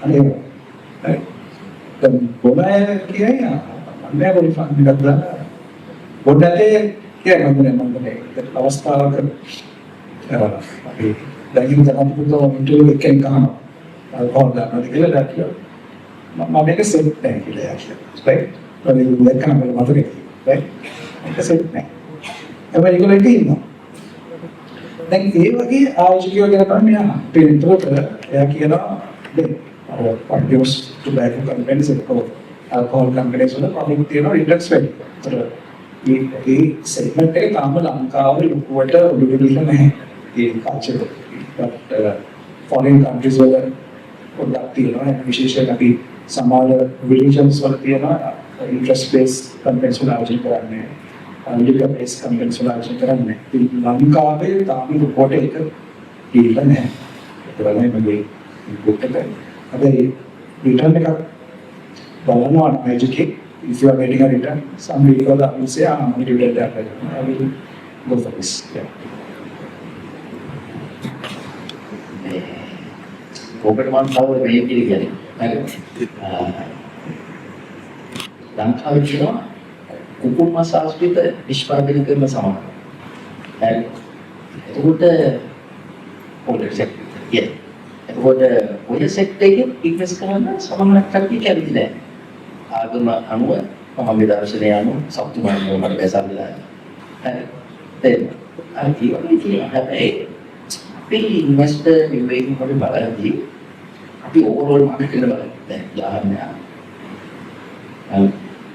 අනේ දැන් බොබය කියන්නේ මම පොඩි ෆන් එකක් දාලා බොඩටේ කියන්නේ මම ඒක අවස්ථාවක අපි දැන් ඉතින් අපි පුතෝ ඉන්ටර්විව් එකෙන් ගහනවා. අල්කොහොල් ගන්නවාද කියලා දැක්කා. මම මේක සෙට් නැහැ කියලා actually. right? ඒක දැක්කම මම මතකයි. right? ඒක සෙට් නැහැ. හැබැයි ඒගොල්ලෝ ඉන්නවා. දැන් ඒ වගේ ආයෝජකයෝ ගැන තමයි මෙයා පිළිතුරට එයා කියනවා දැන් produce tobacco companies or alcohol companies වල ප්‍රොෆිට් තියෙනවා රිටර්න්ස් වැඩි. ඒ segment එක තාම ලංකාවේ ලොකුවට උඩුවිලා නැහැ. ඒ culture but foreign countries වල පොඩ්ඩක් තියෙනවා. විශේෂයෙන් අපි සමාජ religions වල තියෙනවා interest based companies වල ආයෝජනය කරන්නේ. liquor based companies වල ආයෝජනය කරන්නේ. ලංකාවේ තාම report එක කියලා නැහැ. ඒක තමයි මගේ report එක. හැබැයි return එකක් බලනවා educate. If you are getting a return, some people will say, I'm going to do that. I will go for this. Yeah. ඔබට මම තව මේ පිළිගන්නේ. ලංකාවේ තියෙනවා කුකුල් මාස ආශ්‍රිත නිෂ්පාදනය කරන සමාන. හරි. ඒකට පොඩි සෙක්ටර්. ඒකට ඔය සෙක්ටර් එකේ ඉන්වෙස්ට් කරන්න සමානක් කට්ටිය කැමති නැහැ. ආගම අනුව මම දර්ශනය අනුව සතුටුමයි මට බැසල්ලා. හරි. දැන් අර කීවනේ හැබැයි අපි ඉන්වෙස්ටර් ඉන්වෙස්ට් කරන බලද්දී අපි ඕවරෝල් මාකට් එක බලන්න. දැන් උදාහරණයක්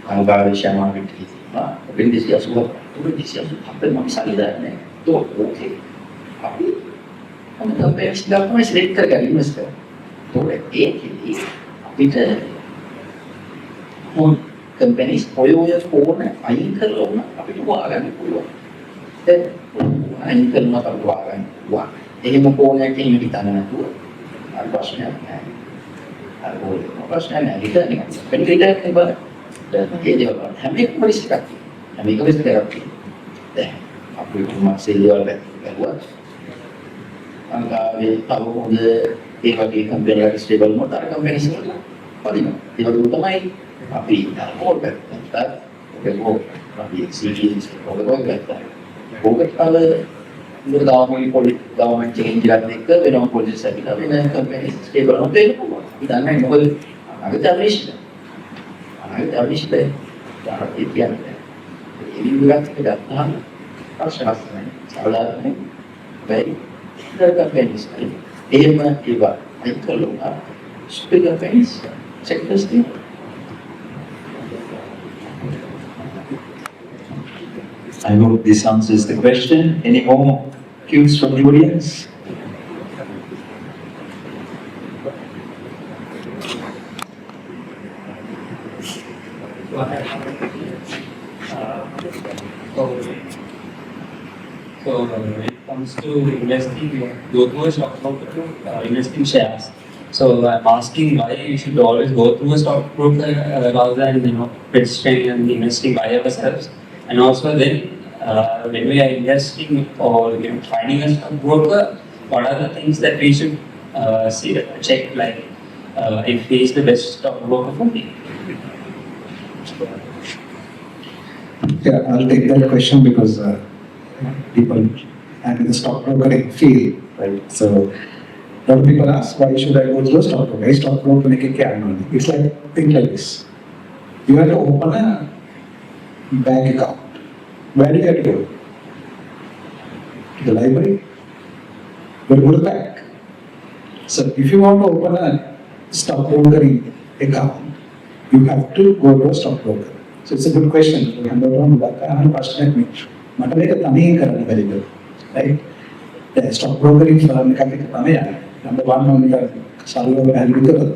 අංගාවේ ෂෙයා මාකට් එකේ තියෙනවා 280 අපේ මම සල්ලිදාන්නේ. તો ඕකේ. අපි අන්න තමයි ස්ටොක් සිලෙක්ට් කරගන්න ඉන්වෙස්ටර්. તો ඒකෙදි අපිට on companies ඔය ෆෝන් අයින් කරලා අපිට හොයාගන්න පුළුවන්. දැන් අයින් කරනවා අපිට හොයාගන්න පුළුවන්. එහෙම ෆෝන් එකකින් හිතන්න නැතුව අර ප්‍රශ්නයක් නැහැ. අර ප්‍රශ්නයක් නැහැ. හිතන්නේ කන්ෆිඩන්ට් එක බලන්න. ඒ දේවල් හැම එකම රිස්ක් එකක්. හැම එකම රිස්ක් එකක්. දැන් අපි මාසෙලියල් බැලුවා. අංගාවේ තව හොඳ ඒ වගේ කම්පැනි එකක් ස්ටේබල් මොකද අර කම්පැනිස් වල පදිනවා. ඒක තමයි අපි ඕල් බැලුවා. ඒක අපි සීරීස් ඔබ ගත්තා. ඔබට අර ගවර්න්මන්ට් චේන්ජ් එකත් එක්ක වෙනම පොලිසි සැකලා වෙන කම්පැනි ස්ටේබල් වුණොත් ඒක පුළුවන්. ඉතින් මොකද අගට අවශ්‍යද? අගට අවශ්‍යද? ඒ කියන්නේ ඒ විදිහට ගත්තාම අවශ්‍යයි. සාධාරණයි. වෙයි ඉතර කම්පැනිස් එහෙම ඒවා අයින් කළා. ස්පීකර් කම්පැනිස් සෙක්ටර්ස් තියෙනවා. I hope this answers the question. Any more cues from the audience? So when it comes to investing, go through a stock broker, investing shares. So I'm asking why we should always go through a stock broker rather than registering and investing by ourselves. And also then when we are investing or finding a stockbroker, what are the things that we should check, like if he is the best stockbroker for me? Yeah, I'll take that question because people and in the stockbroker field, right? So a lot of people ask, why should I go to a stockbroker? A stockbroker make a care. It's like think like this. You have to open a bank account. Where do you have to go? To the library? Go to the bank. So if you want to open a stockbroker account, you have to go to a stockbroker. So it's a good question. I'm not wrong with that. I'm passionate me. Mata meka taniyin karana very good. Right? The stockbroker firm එකක් තමයි number 1 one එක සරලව පැහැදිලි කරලා.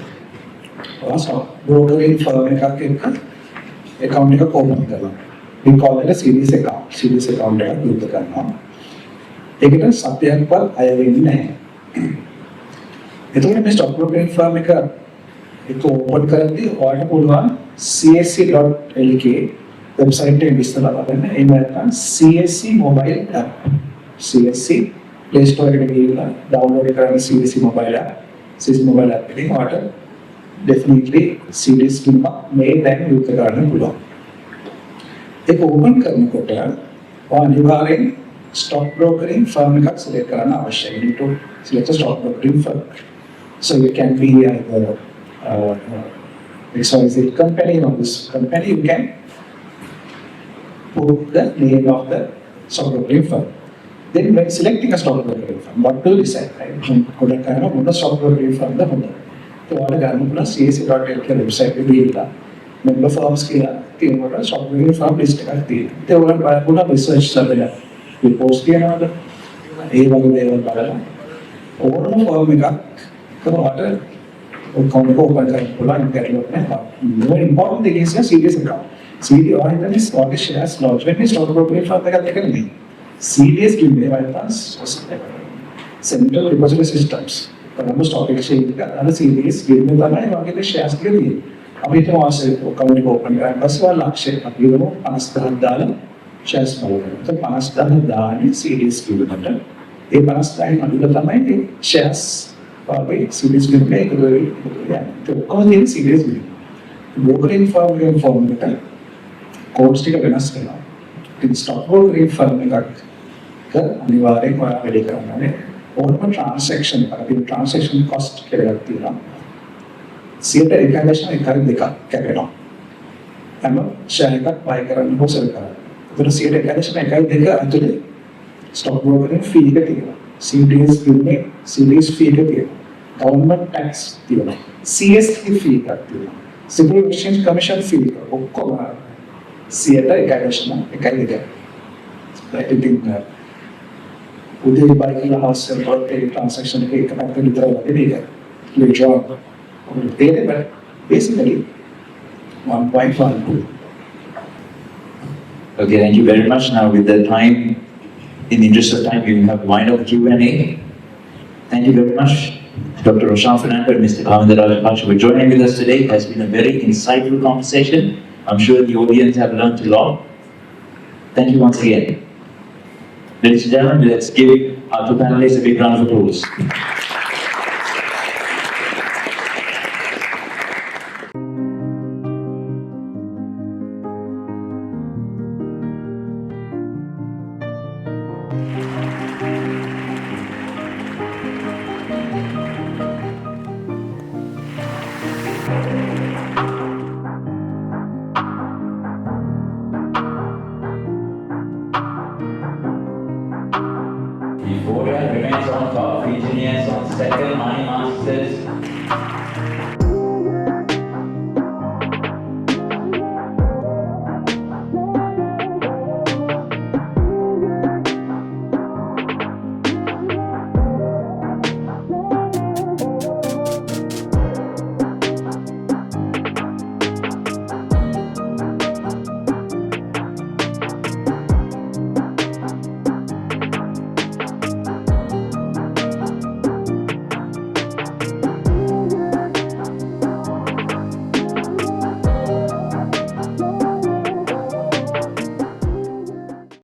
ඔය stockbroker firm එකක් එක්ක account එකක් open කරනවා. We call it a series account. Series account එකක් යොදා ගන්නවා. ඒකට සත්‍යයක්වත් අය වෙන්නේ නැහැ. එතකොට මේ stockbroker firm එක open කරද්දී ඔයාලට පුළුවන් csc.lk website එකේ විස්තර බලන්න. එහෙම නැත්නම් csc mobile app. csc Play Store එකට ගිහිල්ලා download කරගන්න csc mobile app. csc mobile app එකෙන් ඔයාලට definitely series තුනක් මේ දැන් යොදා ගන්න පුළුවන්. ඒක open කරනකොට ඔයා අනිවාර්යෙන් stock brokering firm එකක් select කරන්න අවශ්‍යයි. You need to select a stock brokering firm. So it can be either XYZ company or this company. You can put the name of the stock brokering firm. Then when selecting a stock brokering firm, what to decide, right? Kodak karana mona stock brokering firm da honda. So wala gannu pula csc.lk website එක ගිහිල්ලා member firms කියලා තියෙනවා stock brokering firm list එකක් තියෙනවා. ඒක ඔයාලට බලන්න research කරලා reports කියනවාද? ඒ වගේ දේවල් බලලා ඕනම firm එකක් ඔයාලට account open කරන්න පුළුවන් ගැටලුවක් නැහැ. More important thing is a serious account. CD or then is stock shares launch when stock brokering firm එකක් දෙකනේ. CDS කියන්නේ Central Depository Systems. Colombo Stock Exchange එක අර CDS කියන්නේ තමයි වගේ shares ටික තියෙන්නේ. අපි හිතමු ආසෙ account එක open කරලා පස්සේ ඔය ලක්ෂය අපි හිතමු 50000ක් දාලා shares බලන්න. ඒක 50000 දාන්නේ CDS කියනකට. ඒ 50000න් අඩුව තමයි shares අපි CDS කියන්නේ ඒක දෙවි. ඒක කොහොමද CDS කියන්නේ? brokering firm එකට codes ටික වෙනස් කරනවා. ඉතින් stock brokering firm එකක් අනිවාර්යෙන් ඔයා වැඩි කරන්නේ ඕනම transaction එකක් transaction cost කියලා එකක් තියෙනවා 1.1.2ක් කැපෙනවා හැම share එකක් buy කරන්න හොසල් කරා ඒකට 1.1.2 ඇතුලේ stock brokering fee එක තියෙනවා CDS කියන්නේ CDS fee එක තියෙනවා government tax තියෙනවා CST fee එකක් තියෙනවා Securities Exchange Commission fee එක ඔක්කොම 1.1.2 I think උදේ buy කරලා house sell කරලා transaction එක පැත්තකට විතර වගේ දෙයක්. Later on but basically 1.52. Okay, thank you very much. Now with the time, in the interest of time, we will have wind up Q&A. Thank you very much, Dr. Roshan Fernando and Mr. Kelaniya Rajapaksa for joining with us today. It has been a very insightful conversation. I'm sure the audience have learned a lot. Thank you once again. Ladies and gentlemen, let's give our two panelists a big round of applause. The order remains on top, engineers on second, money masters